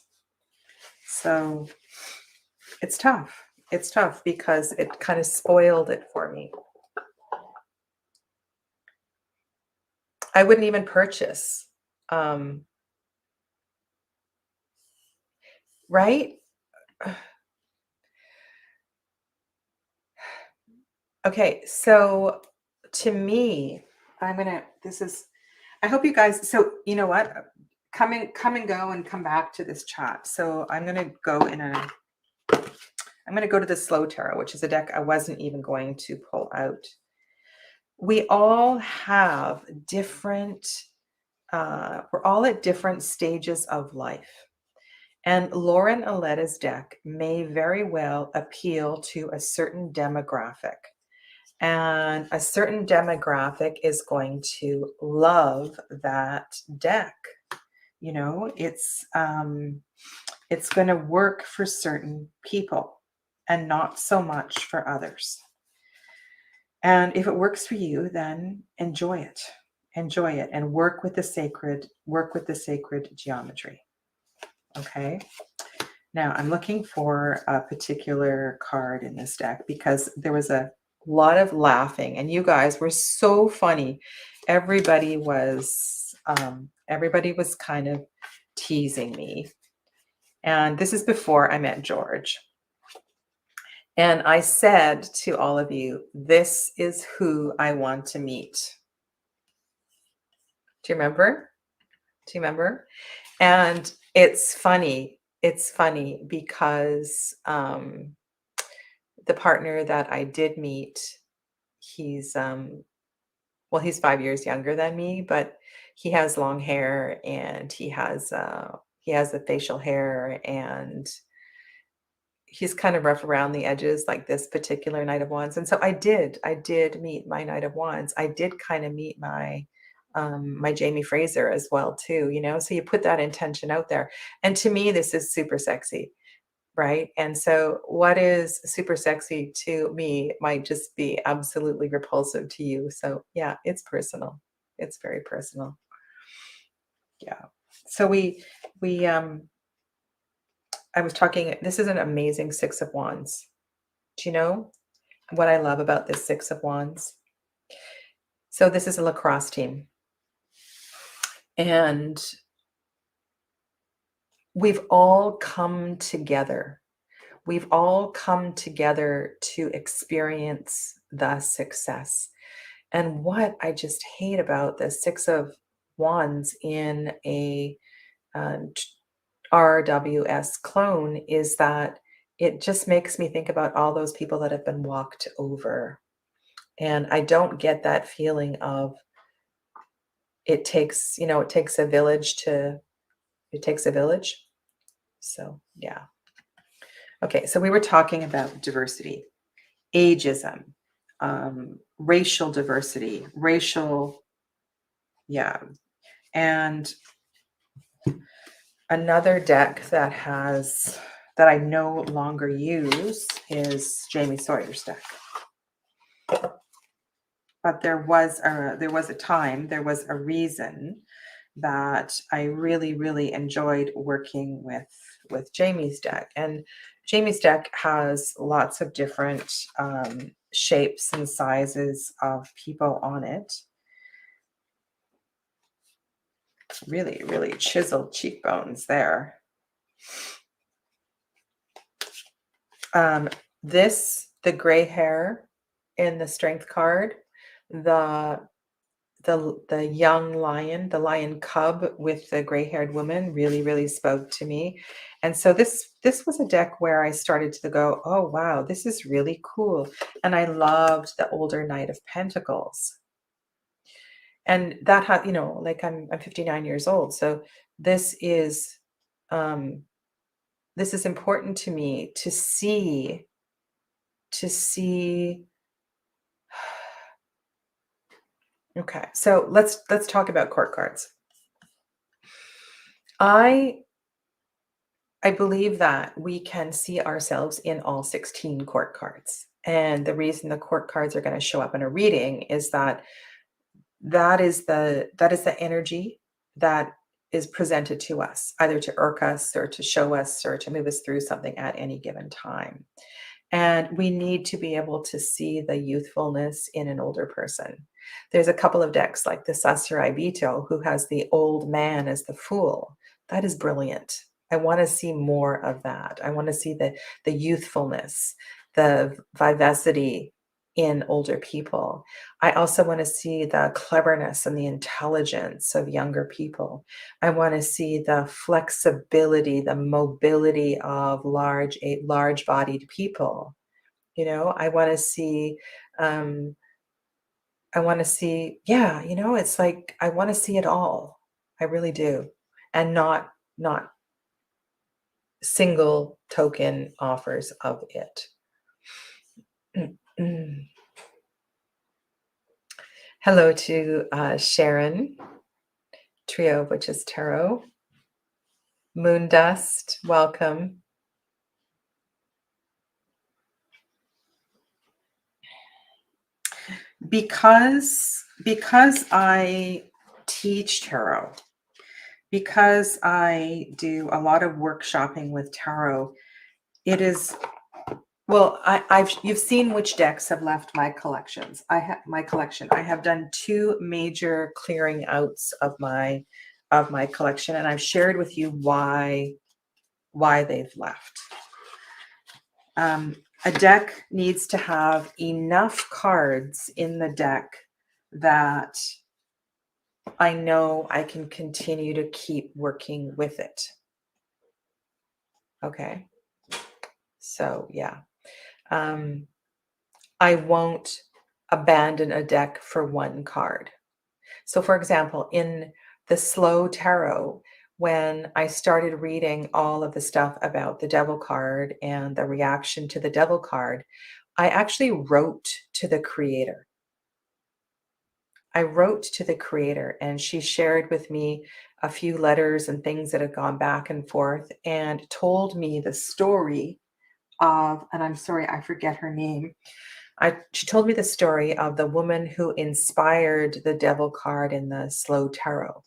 So it's tough. It's tough because it kind of spoiled it for me. I wouldn't even purchase. Right? Okay, so to me, I hope you guys, so you know what? Come and go and come back to this chat. So I'm going to go to the Slow Tarot, which is a deck I wasn't even going to pull out. We all have different, we're all at different stages of life. And Lauren Aletta's deck may very well appeal to a certain demographic. And a certain demographic is going to love that deck. You know, it's going to work for certain people and not so much for others. And if it works for you, then enjoy it. Enjoy it and work with the sacred geometry. Okay. Now I'm looking for a particular card in this deck because there was a lot of laughing and you guys were so funny. Everybody was kind of teasing me. And this is before I met George. And I said to all of you, this is who I want to meet. Do you remember? And it's funny. It's funny because the partner that I did meet, he's well, he's 5 years younger than me, but he has long hair and he has the facial hair, and he's kind of rough around the edges, like this particular Knight of Wands. And so I did meet my Knight of Wands. I did kind of meet my Jamie Fraser as well too, you know. So you put that intention out there. And to me, this is super sexy, right? And so what is super sexy to me might just be absolutely repulsive to you. So yeah, it's personal. It's very personal. Yeah. So we I was talking, this is an amazing Six of Wands. Do you know what I love about this Six of Wands? So this is a lacrosse team. And we've all come together. We've all come together to experience the success. And what I just hate about the Six of Wands in a uh, RWS clone is that it just makes me think about all those people that have been walked over. And I don't get that feeling of it takes, you know, it takes a village to, it takes a village. So, yeah. Okay, so we were talking about diversity, ageism, racial diversity, yeah. And another deck that I no longer use is Jamie Sawyer's deck. But there was a time, there was a reason that I really, really enjoyed working with Jamie's deck. And Jamie's deck has lots of different shapes and sizes of people on it. Really, really chiseled cheekbones there. The gray hair in the strength card, the young lion, the lion cub with the gray-haired woman really, really spoke to me. And so this was a deck where I started to go, oh wow, this is really cool. And I loved the older Knight of Pentacles. And that had, you know, like I'm 59 years old. So this is important to me to see okay, so let's talk about court cards. I believe that we can see ourselves in all 16 court cards. And the reason the court cards are going to show up in a reading is that that is the energy that is presented to us, either to irk us or to show us or to move us through something at any given time. And we need to be able to see the youthfulness in an older person. There's a couple of decks like the Sasarai Bito, who has the old man as the fool. That is brilliant. I want to see more of that. I want to see the youthfulness, the vivacity in older people. I also want to see the cleverness and the intelligence of younger people. I want to see the flexibility, the mobility of large-bodied people. You know, I want to see, yeah, you know, it's like I want to see it all. I really do, and not single token offers of it. Hello to Sharon, Trio, which is Tarot. Moon Dust, welcome. Because I teach tarot, because I do a lot of workshopping with tarot, it is, well, you've seen which decks have left my collections. I have done 2 major clearing outs of my collection, and I've shared with you why they've left. A deck needs to have enough cards in the deck that I know I can continue to keep working with it. Okay. So yeah. I won't abandon a deck for one card. So, for example, in the Slow Tarot, when I started reading all of the stuff about the Devil card and the reaction to the Devil card, I actually wrote to the creator. I wrote to the creator, and she shared with me a few letters and things that had gone back and forth and told me the story of, and I'm sorry, I forget her name. She told me the story of the woman who inspired the Devil card in the Slow Tarot.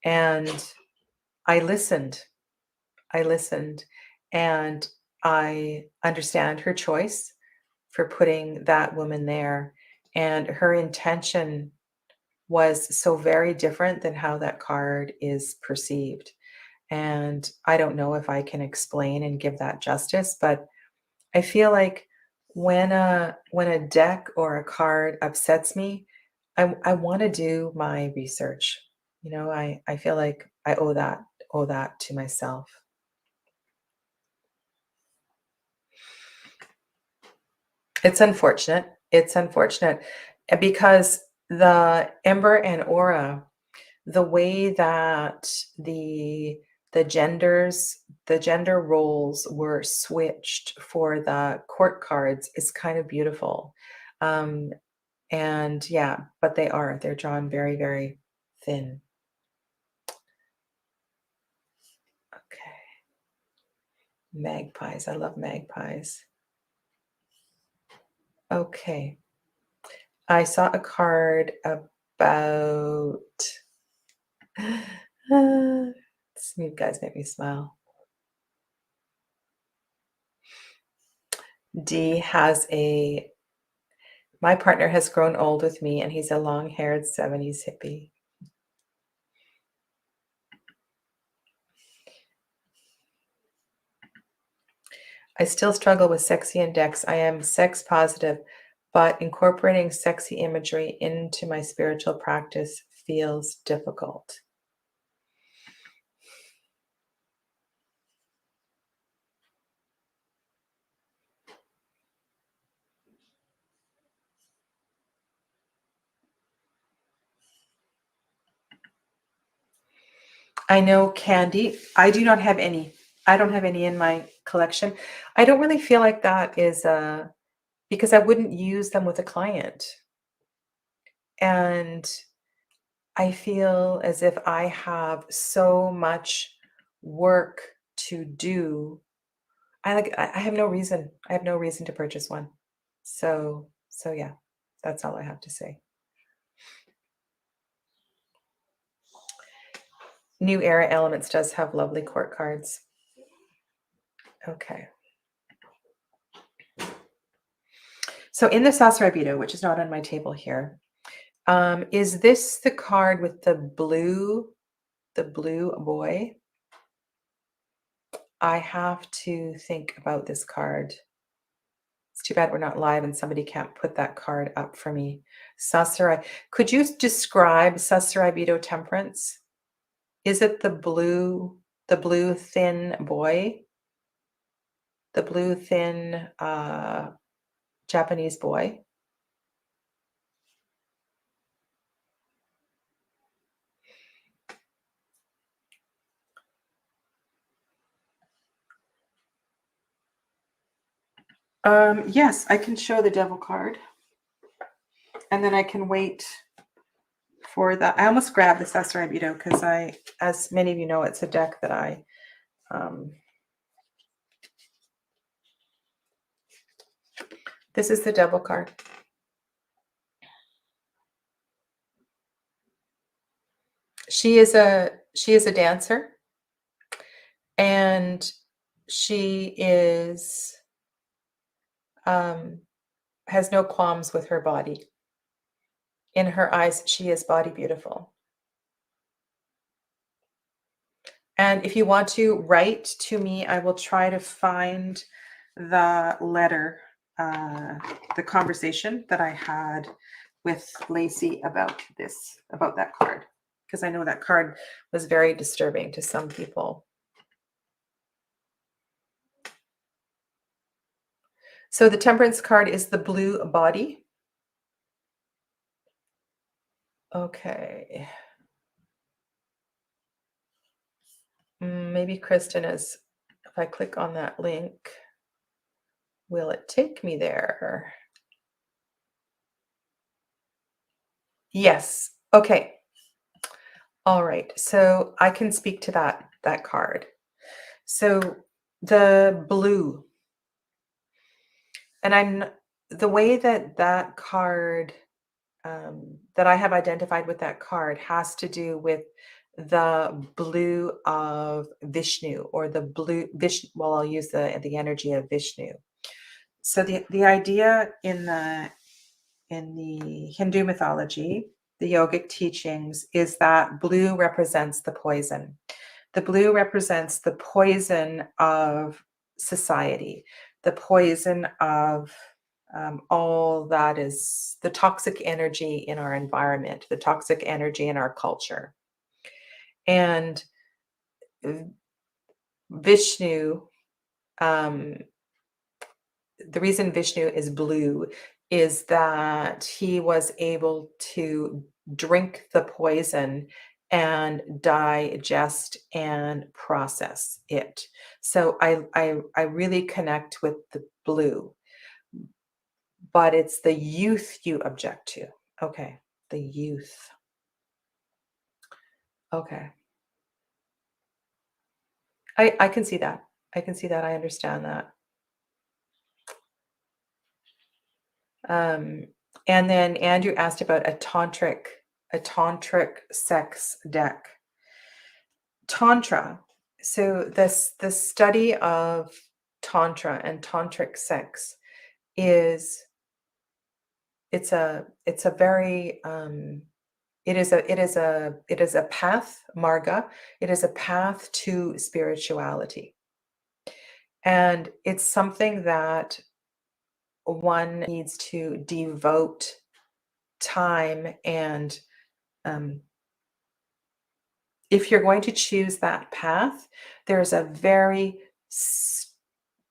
And I listened. I listened, and I understand her choice for putting that woman there. And her intention was so very different than how that card is perceived. And I don't know if I can explain and give that justice, but I feel like when a deck or a card upsets me, I want to do my research. I feel like I owe that to myself. It's unfortunate. It's unfortunate because the Ember and Aura, the way that the gender roles were switched for the court cards is kind of beautiful. Um, and yeah, but they're drawn very, very thin. Okay. Magpies. I love magpies. Okay. I saw a card about you guys make me smile. D has my partner has grown old with me, and he's a long-haired 70s hippie. I still struggle with sexy in decks. I am sex positive, but incorporating sexy imagery into my spiritual practice feels difficult. I know candy. I do not have any. I don't have any in my collection. I don't really feel like that is because I wouldn't use them with a client. And I feel as if I have so much work to do. I have no reason. I have no reason to purchase one. So yeah, that's all I have to say. New Era Elements does have lovely court cards. Okay. So in the Sasarabito, which is not on my table here, is this the card with the blue boy? I have to think about this card. It's too bad we're not live and somebody can't put that card up for me. Could you describe Sasarabito Temperance? Is it the blue thin boy? The blue thin Japanese boy? Yes, I can show the devil card. And then I can wait for the, I almost grabbed the Sasarabito because as many of you know, it's a deck that this is the devil card. She is a dancer, and she is has no qualms with her body. In her eyes, she is body beautiful. And if you want to write to me, I will try to find the letter, the conversation that I had with Lacey about that card, because I know that card was very disturbing to some people. So the Temperance card is the blue body. Okay. Maybe Kristen is, if I click on that link, will it take me there? Yes. Okay. All right. So I can speak to that card. So the blue, and the way that card that I have identified with that card has to do with the blue of Vishnu, or the blue Vishnu. Well, I'll use the energy of Vishnu. So the idea in the Hindu mythology, the yogic teachings, is that blue represents the poison. The blue represents the poison of society, the poison of all that is the toxic energy in our environment, the toxic energy in our culture. And Vishnu, um, the reason Vishnu is blue is that he was able to drink the poison and digest and process it. So I really connect with the blue, but it's the youth you object to. Okay, the youth. Okay, I can see that. I can see that. I understand that. Um, and then Andrew asked about a tantric sex deck. Tantra. So the study of tantra and tantric sex is it's a very it is a path, marga. It is a path to spirituality. And it's something that one needs to devote time and um, if you're going to choose that path, there's a very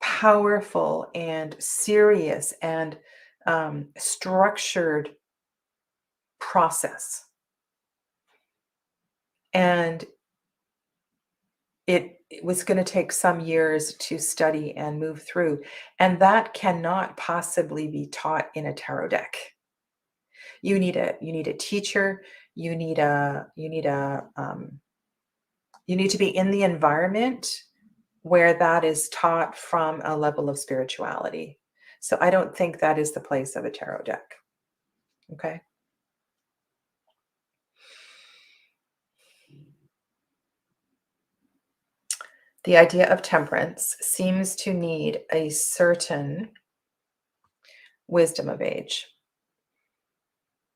powerful and serious and structured process. And it was going to take some years to study and move through. And that cannot possibly be taught in a tarot deck. You need a teacher, you need to be in the environment where that is taught from a level of spirituality. So I don't think that is the place of a tarot deck. Okay. The idea of temperance seems to need a certain wisdom of age.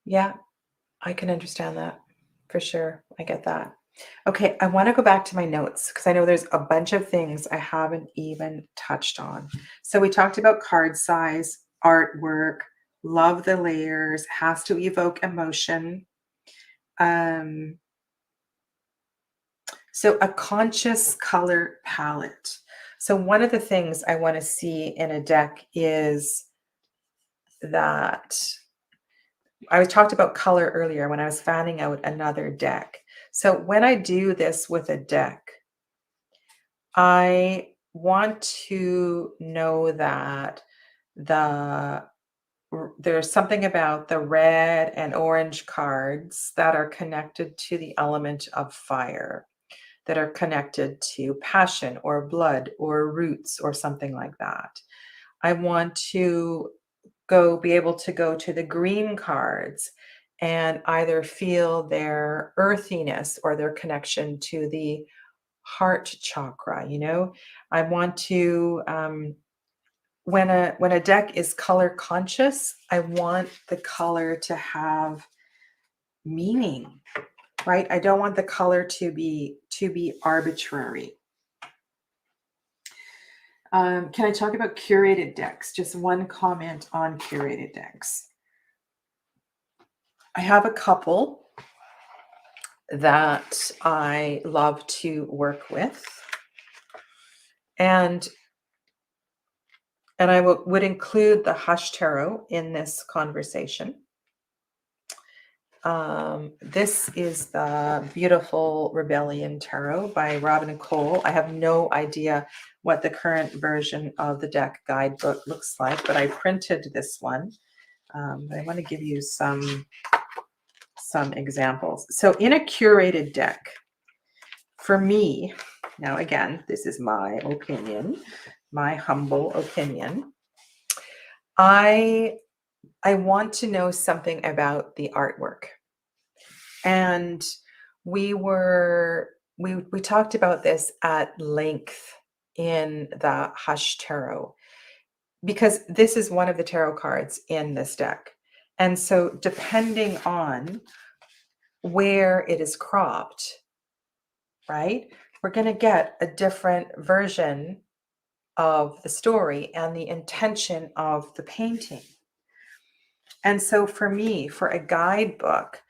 Yeah, I can understand that for sure. I get that. Okay, I want to go back to my notes because I know there's a bunch of things I haven't even touched on. So we talked about card size, artwork, love the layers, has to evoke emotion. Um, so a conscious color palette. So one of the things I want to see in a deck is that I talked about color earlier when I was fanning out another deck. So when I do this with a deck, I want to know that the there's something about the red and orange cards that are connected to the element of fire, that are connected to passion or blood or roots or something like that. I want to be able to go to the green cards and either feel their earthiness or their connection to the heart chakra. I want to when a deck is color conscious, I want the color to have meaning, right? I don't want the color to be arbitrary. Can I talk about curated decks? Just one comment on curated decks. I have a couple that I love to work with, and I would include the Hush Tarot in this conversation. This is the Beautiful Rebellion Tarot by Robin Cole. I have no idea what the current version of the deck guidebook looks like, but I printed this one. I want to give you some examples. So in a curated deck, for me, now again, this is my opinion, my humble opinion, I want to know something about the artwork. And we talked about this at length in the Hush Tarot, because this is one of the tarot cards in this deck. And so depending on where it is cropped, right, we're going to get a different version of the story and the intention of the painting. And so for me, for a guidebook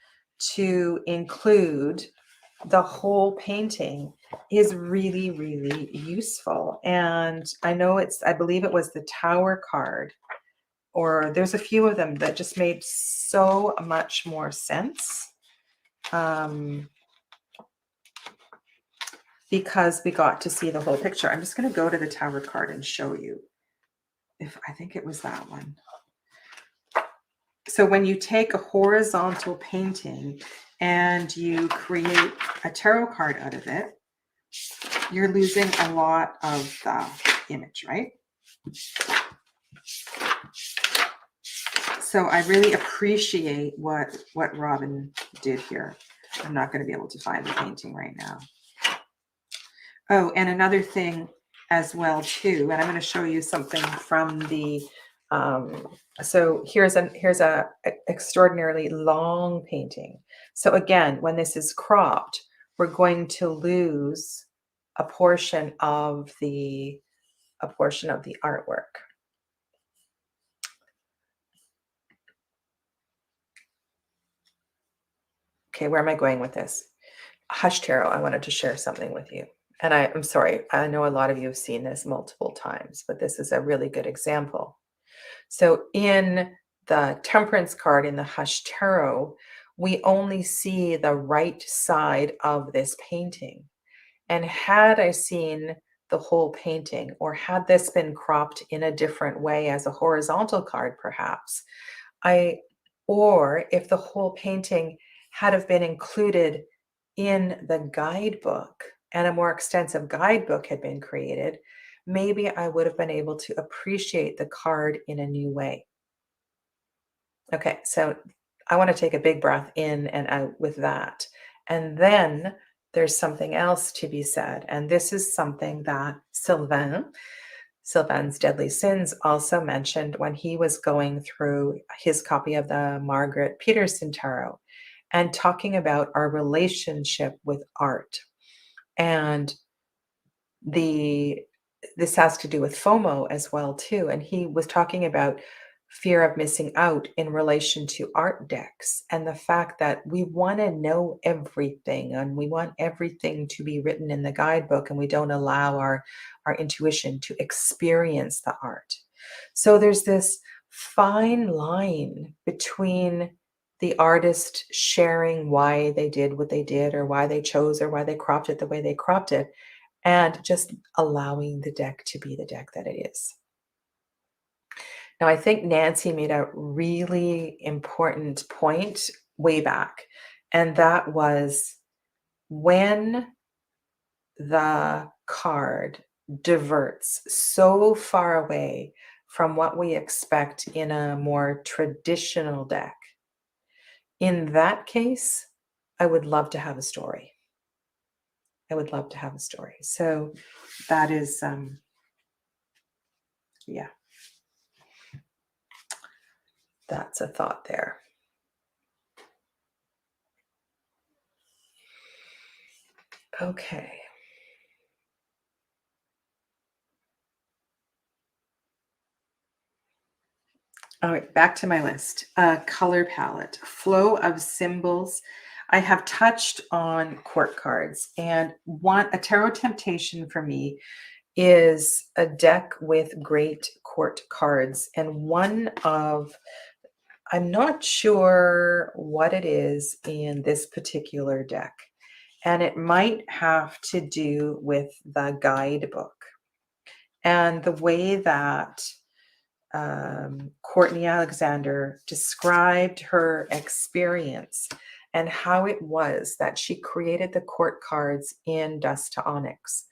to include the whole painting is really, really useful. And I know I believe it was the Tower card, or there's a few of them that just made so much more sense. Because we got to see the whole picture. I'm just going to go to the Tower card and show you. I think it was that one. So when you take a horizontal painting and you create a tarot card out of it, you're losing a lot of the image, right? So I really appreciate what Robin did here. I'm not going to be able to find the painting right now. Oh, and another thing as well too, and I'm going to show you something from the, so here's a extraordinarily long painting. So again, when this is cropped, we're going to lose a portion of the artwork. Okay, where am I going with this? Hush Tarot, I wanted to share something with you. And I'm sorry, I know a lot of you have seen this multiple times, but this is a really good example. So in the Temperance card in the Hush Tarot, we only see the right side of this painting. And had I seen the whole painting, or had this been cropped in a different way as a horizontal card, perhaps, or if the whole painting had have been included in the guidebook and a more extensive guidebook had been created, maybe I would have been able to appreciate the card in a new way. Okay, so I want to take a big breath in and out with that. And then there's something else to be said. And this is something that Sylvain's Deadly Sins also mentioned when he was going through his copy of the Margaret Peterson Tarot and talking about our relationship with art. And this has to do with FOMO as well too. And he was talking about fear of missing out in relation to art decks and the fact that we want to know everything and we want everything to be written in the guidebook, and we don't allow our intuition to experience the art. So there's this fine line between the artist sharing why they did what they did, or why they chose, or why they cropped it the way they cropped it, and just allowing the deck to be the deck that it is. Now, I think Nancy made a really important point way back, and that was when the card diverts so far away from what we expect in a more traditional deck. In that case, I would love to have a story. I would love to have a story. So that is, yeah, that's a thought there. Okay. All right, back to my list. Color palette, flow of symbols. I have touched on court cards, and a tarot temptation for me is a deck with great court cards. And one of I'm not sure what it is in this particular deck. And it might have to do with the guidebook and the way that Courtney Alexander described her experience and how it was that she created the court cards in Dust to Onyx.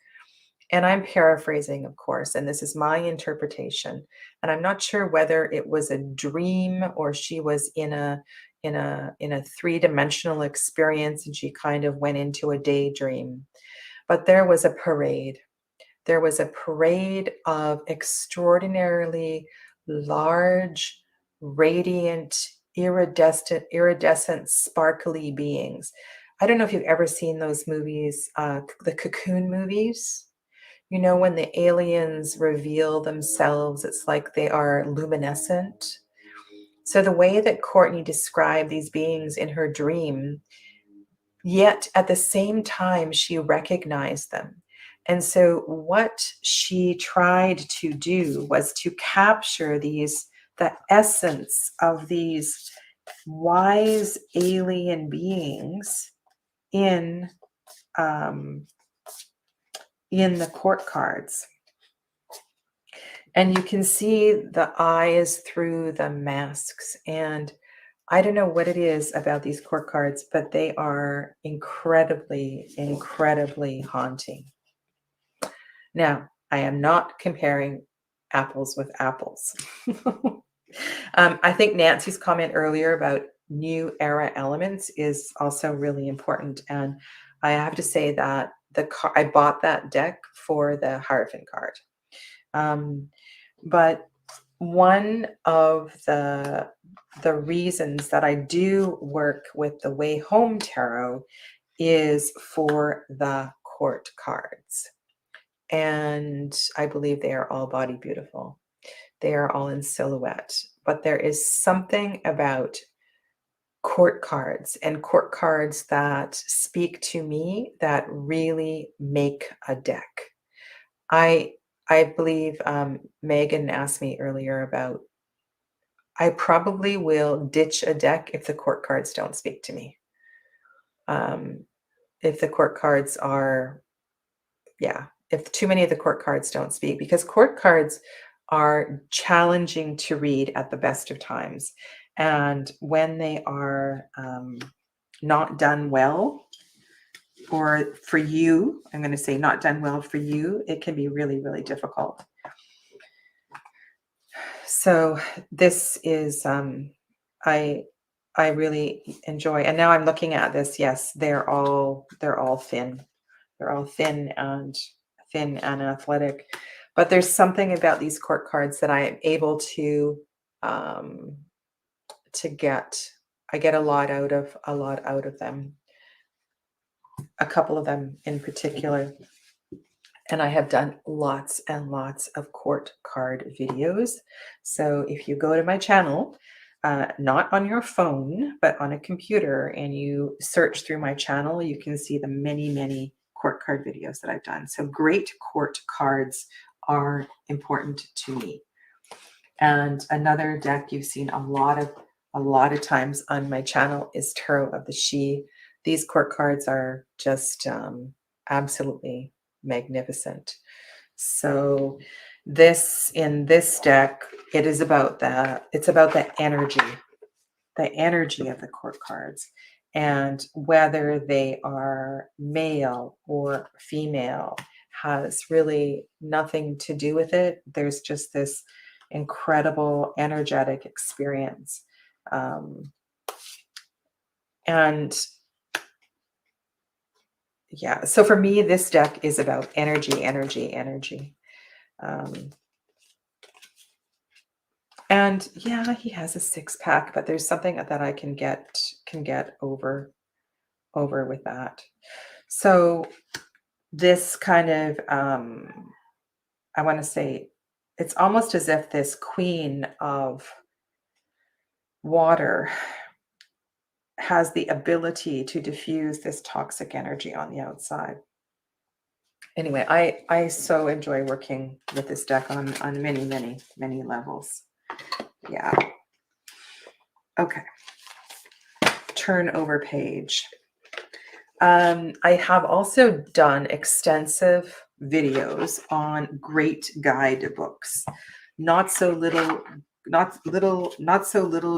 And I'm paraphrasing, of course, and this is my interpretation. And I'm not sure whether it was a dream or she was in a three-dimensional experience and she kind of went into a daydream. But there was a parade. There was a parade of extraordinarily large, radiant, iridescent, sparkly beings. I don't know if you've ever seen those movies, the Cocoon movies. You know, when the aliens reveal themselves, it's like they are luminescent. So the way that Courtney described these beings in her dream, yet at the same time, she recognized them. And so what she tried to do was to capture the essence of these wise alien beings in the court cards. And you can see the eyes through the masks. And I don't know what it is about these court cards, but they are incredibly, incredibly haunting. Now, I am not comparing apples with apples. I think Nancy's comment earlier about new era elements is also really important. And I have to say that I bought that deck for the Hierophant card. But one of the reasons that I do work with the Way Home Tarot is for the court cards. And I believe they are all body beautiful. They are all in silhouette. But there is something about court cards and court cards that speak to me that really make a deck. I believe Megan asked me earlier about, I probably will ditch a deck if the court cards don't speak to me. If the court cards are, if too many of the court cards don't speak, because court cards are challenging to read at the best of times. And when they are not done well, or for you, I'm going to say not done well for you, it can be really, really difficult. So this is, I really enjoy, and now I'm looking at this. Yes, they're all thin. They're all thin and athletic, but there's something about these court cards that I am able to get. I get a lot out of them. A couple of them in particular. And I have done lots and lots of court card videos. So if you go to my channel, not on your phone, but on a computer, and you search through my channel, you can see the many, many court card videos that I've done. So great court cards are important to me. And another deck you've seen a lot of times on my channel is Tarot of the She. These court cards are just absolutely magnificent. So in this deck, it's about the energy of the court cards, and whether they are male or female has really nothing to do with it. There's just this incredible energetic experience. And yeah, so for me, this deck is about energy. And yeah, he has a 6-pack, but there's something that I can get over with that. So this kind of, I want to say, it's almost as if this Queen of Water has the ability to diffuse this toxic energy on the outside. Anyway, I so enjoy working with this deck on many levels. Yeah. Okay. Turnover page. I have also done extensive videos on great guidebooks. Not so little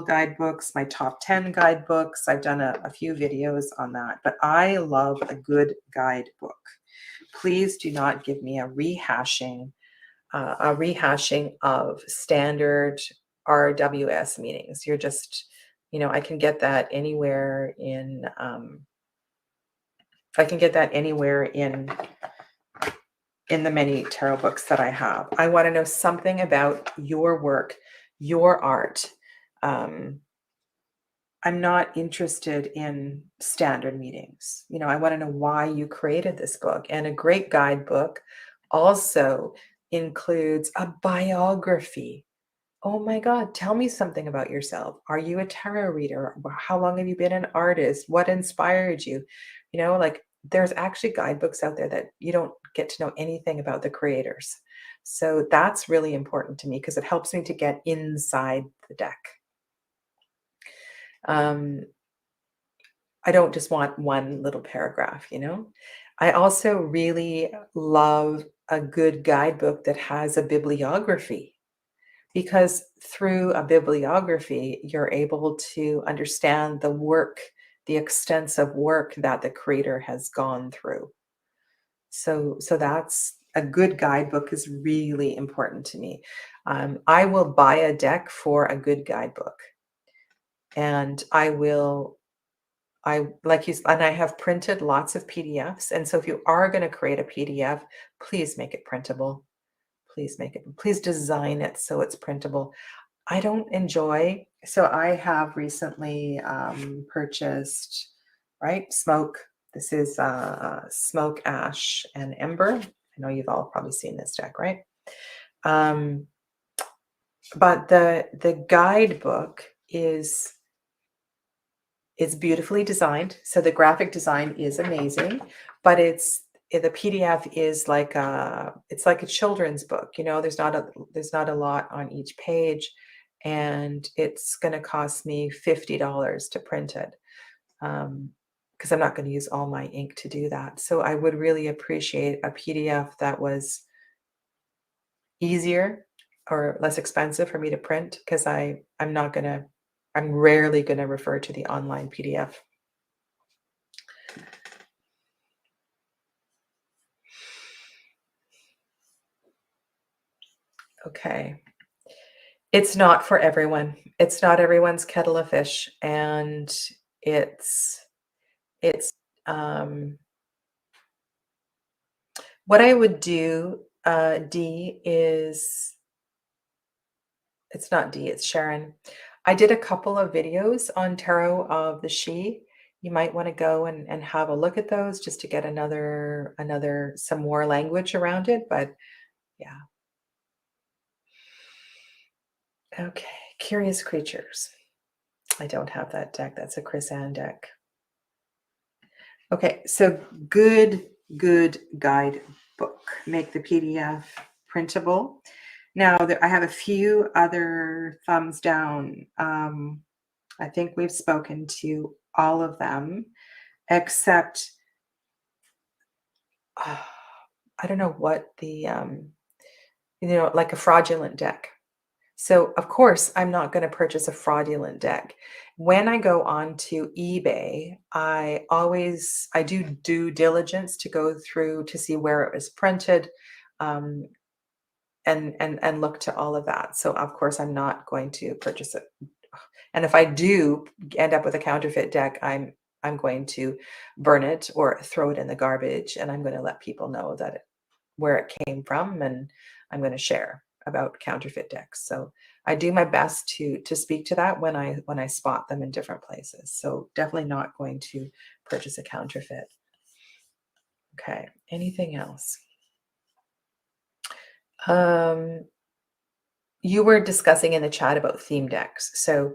guidebooks, my top 10 guidebooks. I've done a few videos on that, but I love a good guidebook. Please do not give me a rehashing of standard RWS meanings. You're just, I can get that anywhere in, in the many tarot books that I have. I want to know something about your work, your art. I'm not interested in standard meetings. I want to know why you created this book. And a great guidebook also includes a biography. Oh my God, tell me something about yourself. Are you a tarot reader? How long have you been an artist? What inspired you? Like there's actually guidebooks out there that you don't get to know anything about the creators. So that's really important to me because it helps me to get inside the deck. I don't just want one little paragraph, I also really love a good guidebook that has a bibliography, because through a bibliography, you're able to understand the work, the extensive work that the creator has gone through. So that's a good guidebook is really important to me. I will buy a deck for a good guidebook, and I have printed lots of PDFs. And so if you are going to create a PDF, please make it printable. Please design it so it's printable. I don't enjoy, so I have recently purchased, right, smoke. This is smoke, ash, and ember. I know you've all probably seen this deck, right? But the guidebook is beautifully designed. So the graphic design is amazing, but the PDF is it's like a children's book. There's not a lot on each page, and it's going to cost me $50 to print it, because I'm not going to use all my ink to do that. So I would really appreciate a PDF that was easier or less expensive for me to print, because I'm rarely going to refer to the online PDF. Okay. It's not for everyone. It's not everyone's kettle of fish. And it's what I would do, D, is, it's not D, it's Sharon. I did a couple of videos on Tarot of the She. You might want to go and have a look at those just to get some more language around it. But yeah. Okay. Curious Creatures. I don't have that deck. That's a Chris Ann deck. Okay. So good guide book. Make the PDF printable. Now, I have a few other thumbs down. I think we've spoken to all of them, except I don't know what the, like a fraudulent deck. So of course, I'm not going to purchase a fraudulent deck. When I go on to eBay, I do due diligence to go through to see where it was printed, and look to all of that. So of course, I'm not going to purchase it. And if I do end up with a counterfeit deck, I'm going to burn it or throw it in the garbage, and I'm going to let people know where it came from, and I'm going to share about counterfeit decks. So I do my best to speak to that when I spot them in different places. So definitely not going to purchase a counterfeit. Okay, anything else? You were discussing in the chat about theme decks. So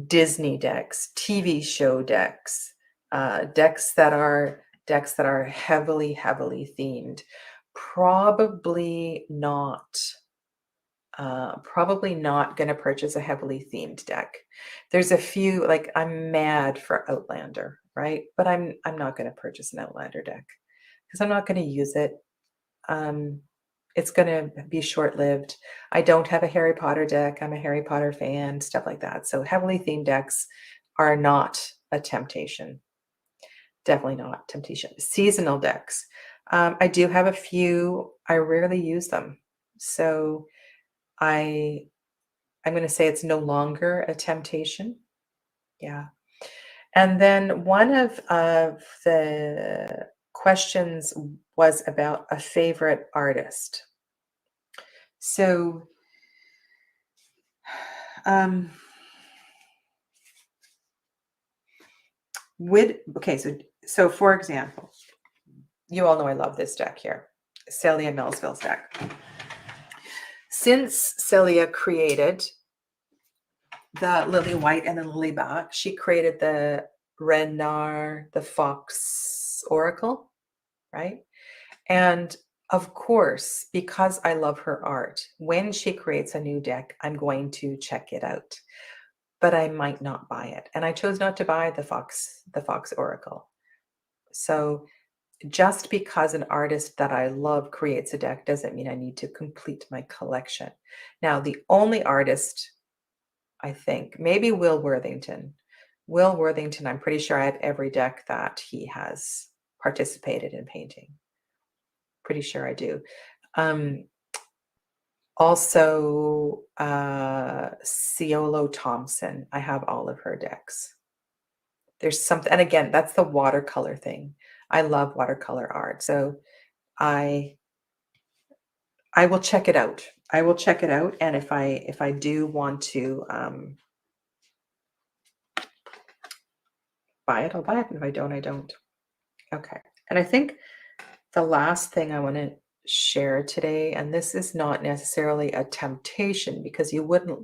Disney decks, TV show decks, decks that are heavily themed. Probably not Probably not going to purchase a heavily themed deck. There's a few, like I'm mad for Outlander, right? But I'm not going to purchase an Outlander deck because I'm not going to use it. Um, it's going to be short-lived. I don't have a Harry Potter deck. I'm a Harry Potter fan, stuff like that. So heavily themed decks are not a temptation. Definitely not temptation. Seasonal decks. I do have a few. I rarely use them. So I'm going to say it's no longer a temptation. Yeah. And then one of the questions was about a favorite artist. So, um, so for example, you all know I love this deck here, Celia Melville's deck. Since Celia created the Lily White and the Lily Back, she created the Renard, the Fox Oracle, right? And of course, because I love her art, when she creates a new deck, I'm going to check it out, but I might not buy it. And I chose not to buy the Fox Oracle. So just because an artist that I love creates a deck doesn't mean I need to complete my collection. Now, the only artist, I think, maybe Will Worthington. Will Worthington, I'm pretty sure I have every deck that he has participated in painting. Pretty sure I do. Also, Ciolo Thompson. I have all of her decks. There's something, and again, that's the watercolor thing. I love watercolor art. So I will check it out. I will check it out. And if I do want to buy it, I'll buy it. And if I don't, I don't. Okay. And I think the last thing I want to share today, and this is not necessarily a temptation because you wouldn't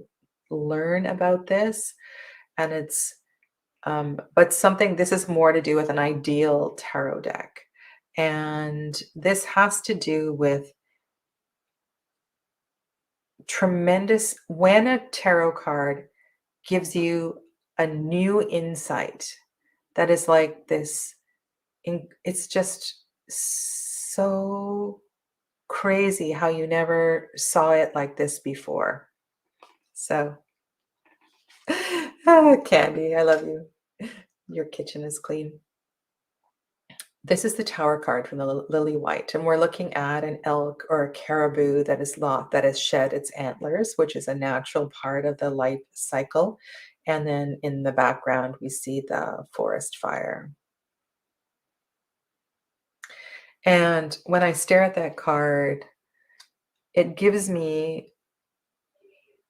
learn about this, and it's but something, this is more to do with an ideal tarot deck. And this has to do with tremendous, when a tarot card gives you a new insight that is like this, it's just so crazy how you never saw it like this before. So, Candy, I love you. Your kitchen is clean. This is the Tower card from the Lily White, and we're looking at an elk or a caribou that has shed its antlers, which is a natural part of the life cycle. And then in the background, we see the forest fire. And when I stare at that card, it gives me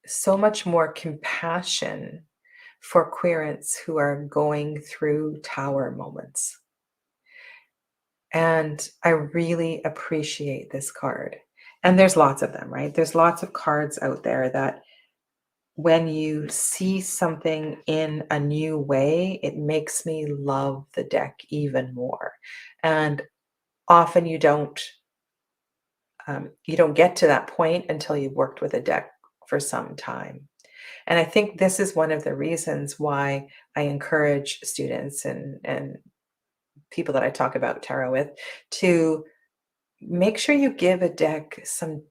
so much more compassion for queerants who are going through tower moments. And I really appreciate this card. And there's lots of them, right? There's lots of cards out there that when you see something in a new way, it makes me love the deck even more. And often you don't get to that point until you've worked with a deck for some time. And I think this is one of the reasons why I encourage students and people that I talk about tarot with to make sure you give a deck some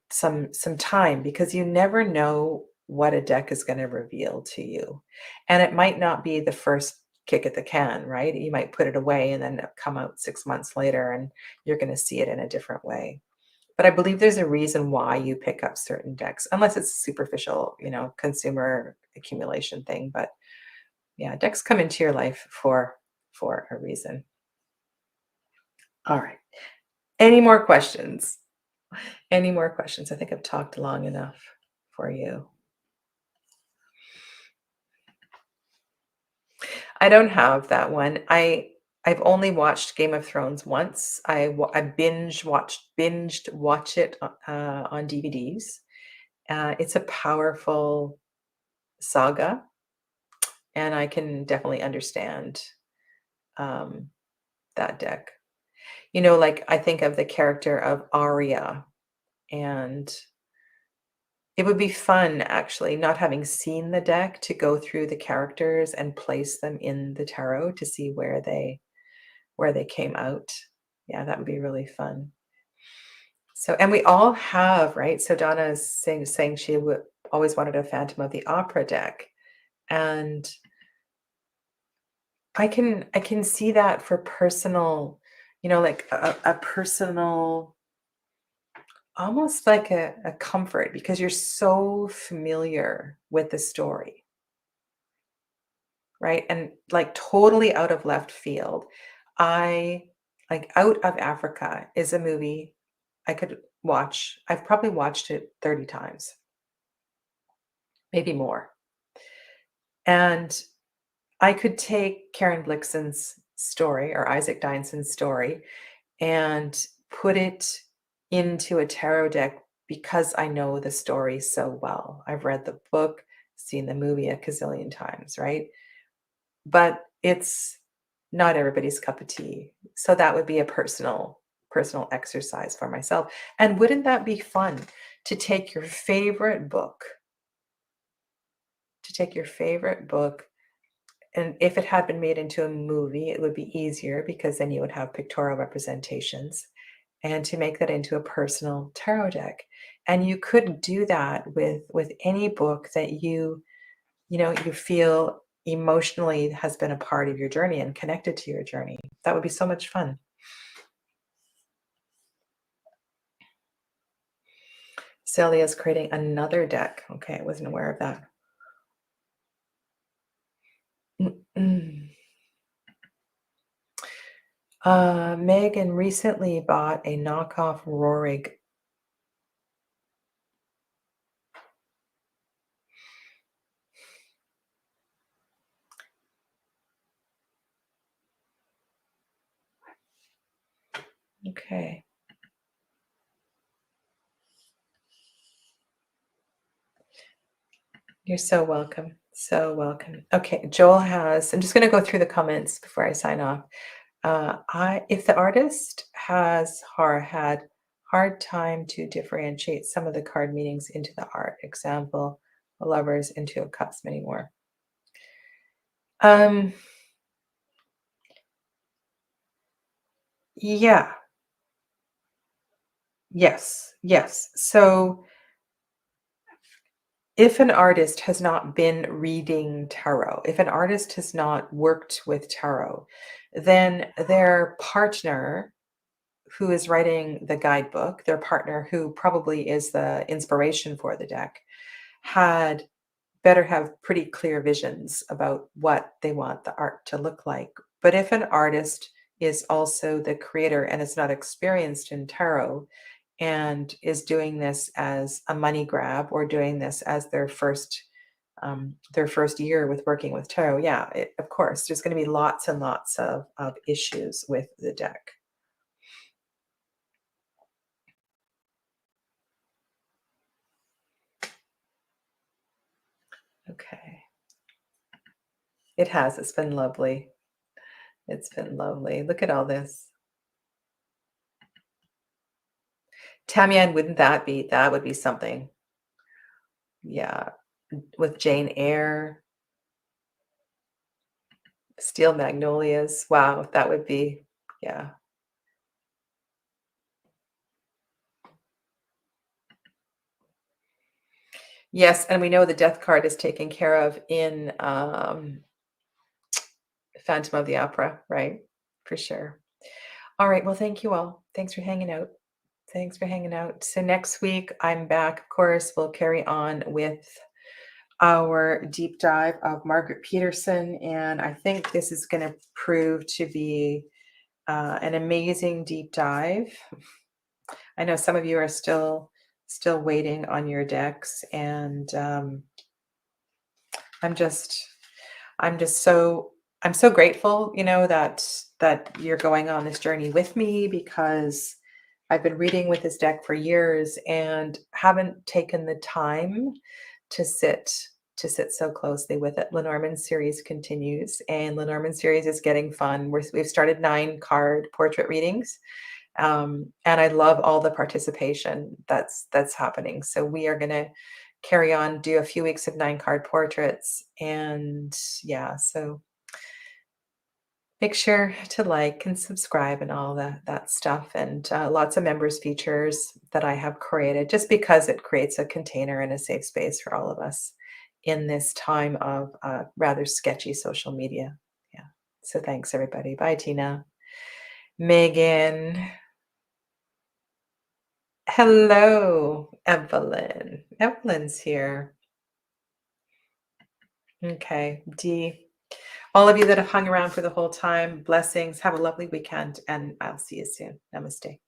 time, because you never know what a deck is going to reveal to you. And it might not be the first kick at the can, right? You might put it away and then come out 6 months later and you're going to see it in a different way. But I believe there's a reason why you pick up certain decks, unless it's a superficial, consumer accumulation thing. But yeah, decks come into your life for a reason. All right. Any more questions? Any more questions? I think I've talked long enough for you. I don't have that one. I've only watched Game of Thrones once. I binged watch it on DVDs. It's a powerful saga, and I can definitely understand that deck. Like I think of the character of Arya, and It would be fun, actually, not having seen the deck, to go through the characters and place them in the tarot to see where they came out. Yeah, that would be really fun. So, and we all have, right? So Donna is saying she would always wanted a Phantom of the Opera deck, and I can see that for personal, like a personal, almost like a comfort, because you're so familiar with the story, right? And like totally out of left field, I like Out of Africa is a movie I could watch. I've probably watched it 30 times, maybe more. And I could take Karen Blixen's story or Isaac Dyenson's story and put it into a tarot deck because I know the story so well. I've read the book, seen the movie a gazillion times, right? But it's not everybody's cup of tea. So that would be a personal exercise for myself. And wouldn't that be fun to take your favorite book, to take your favorite book, and if it had been made into a movie, it would be easier because then you would have pictorial representations, and to make that into a personal tarot deck. And you could do that with any book that you feel emotionally has been a part of your journey and connected to your journey. That would be so much fun. Celia is creating another deck. Okay, I wasn't aware of that. Megan recently bought a knockoff Rorig. Okay. You're so welcome. So welcome. Okay, Joel has, I'm just going to go through the comments before I sign off. If the artist has or had hard time to differentiate some of the card meanings into the art, example, a lovers into a cups, many more. Yeah, yes. So if an artist has not been reading tarot, if an artist has not worked with tarot, then their partner who is writing the guidebook, their partner who probably is the inspiration for the deck, had better have pretty clear visions about what they want the art to look like. But if an artist is also the creator and is not experienced in tarot and is doing this as a money grab or doing this as their first year with working with tarot, yeah, of course, there's going to be lots and lots of issues with the deck. Okay. It has. It's been lovely. It's been lovely. Look at all this. Tamian, wouldn't that would be something. Yeah. With Jane Eyre, Steel Magnolias. Wow, that would be, yeah. Yes, and we know the death card is taken care of in Phantom of the Opera, right? For sure. All right. Well, thank you all. Thanks for hanging out. Thanks for hanging out. So next week I'm back. Of course, we'll carry on with our deep dive of Margaret Peterson, and I think this is going to prove to be an amazing deep dive. I know some of you are still waiting on your decks, and I'm just I'm so grateful, that you're going on this journey with me, because I've been reading with this deck for years and haven't taken the time to sit so closely with it. Lenormand series continues, and Lenormand series is getting fun. We've started 9 card portrait readings, and I love all the participation that's happening. So we are gonna carry on, do a few weeks of 9 card portraits. And yeah, so make sure to like and subscribe and all that stuff, and lots of members features that I have created just because it creates a container and a safe space for all of us in this time of rather sketchy social media. Yeah. So thanks everybody. Bye, Tina. Megan. Hello, Evelyn. Evelyn's here. Okay. Dee. All of you that have hung around for the whole time, blessings. Have a lovely weekend, and I'll see you soon. Namaste.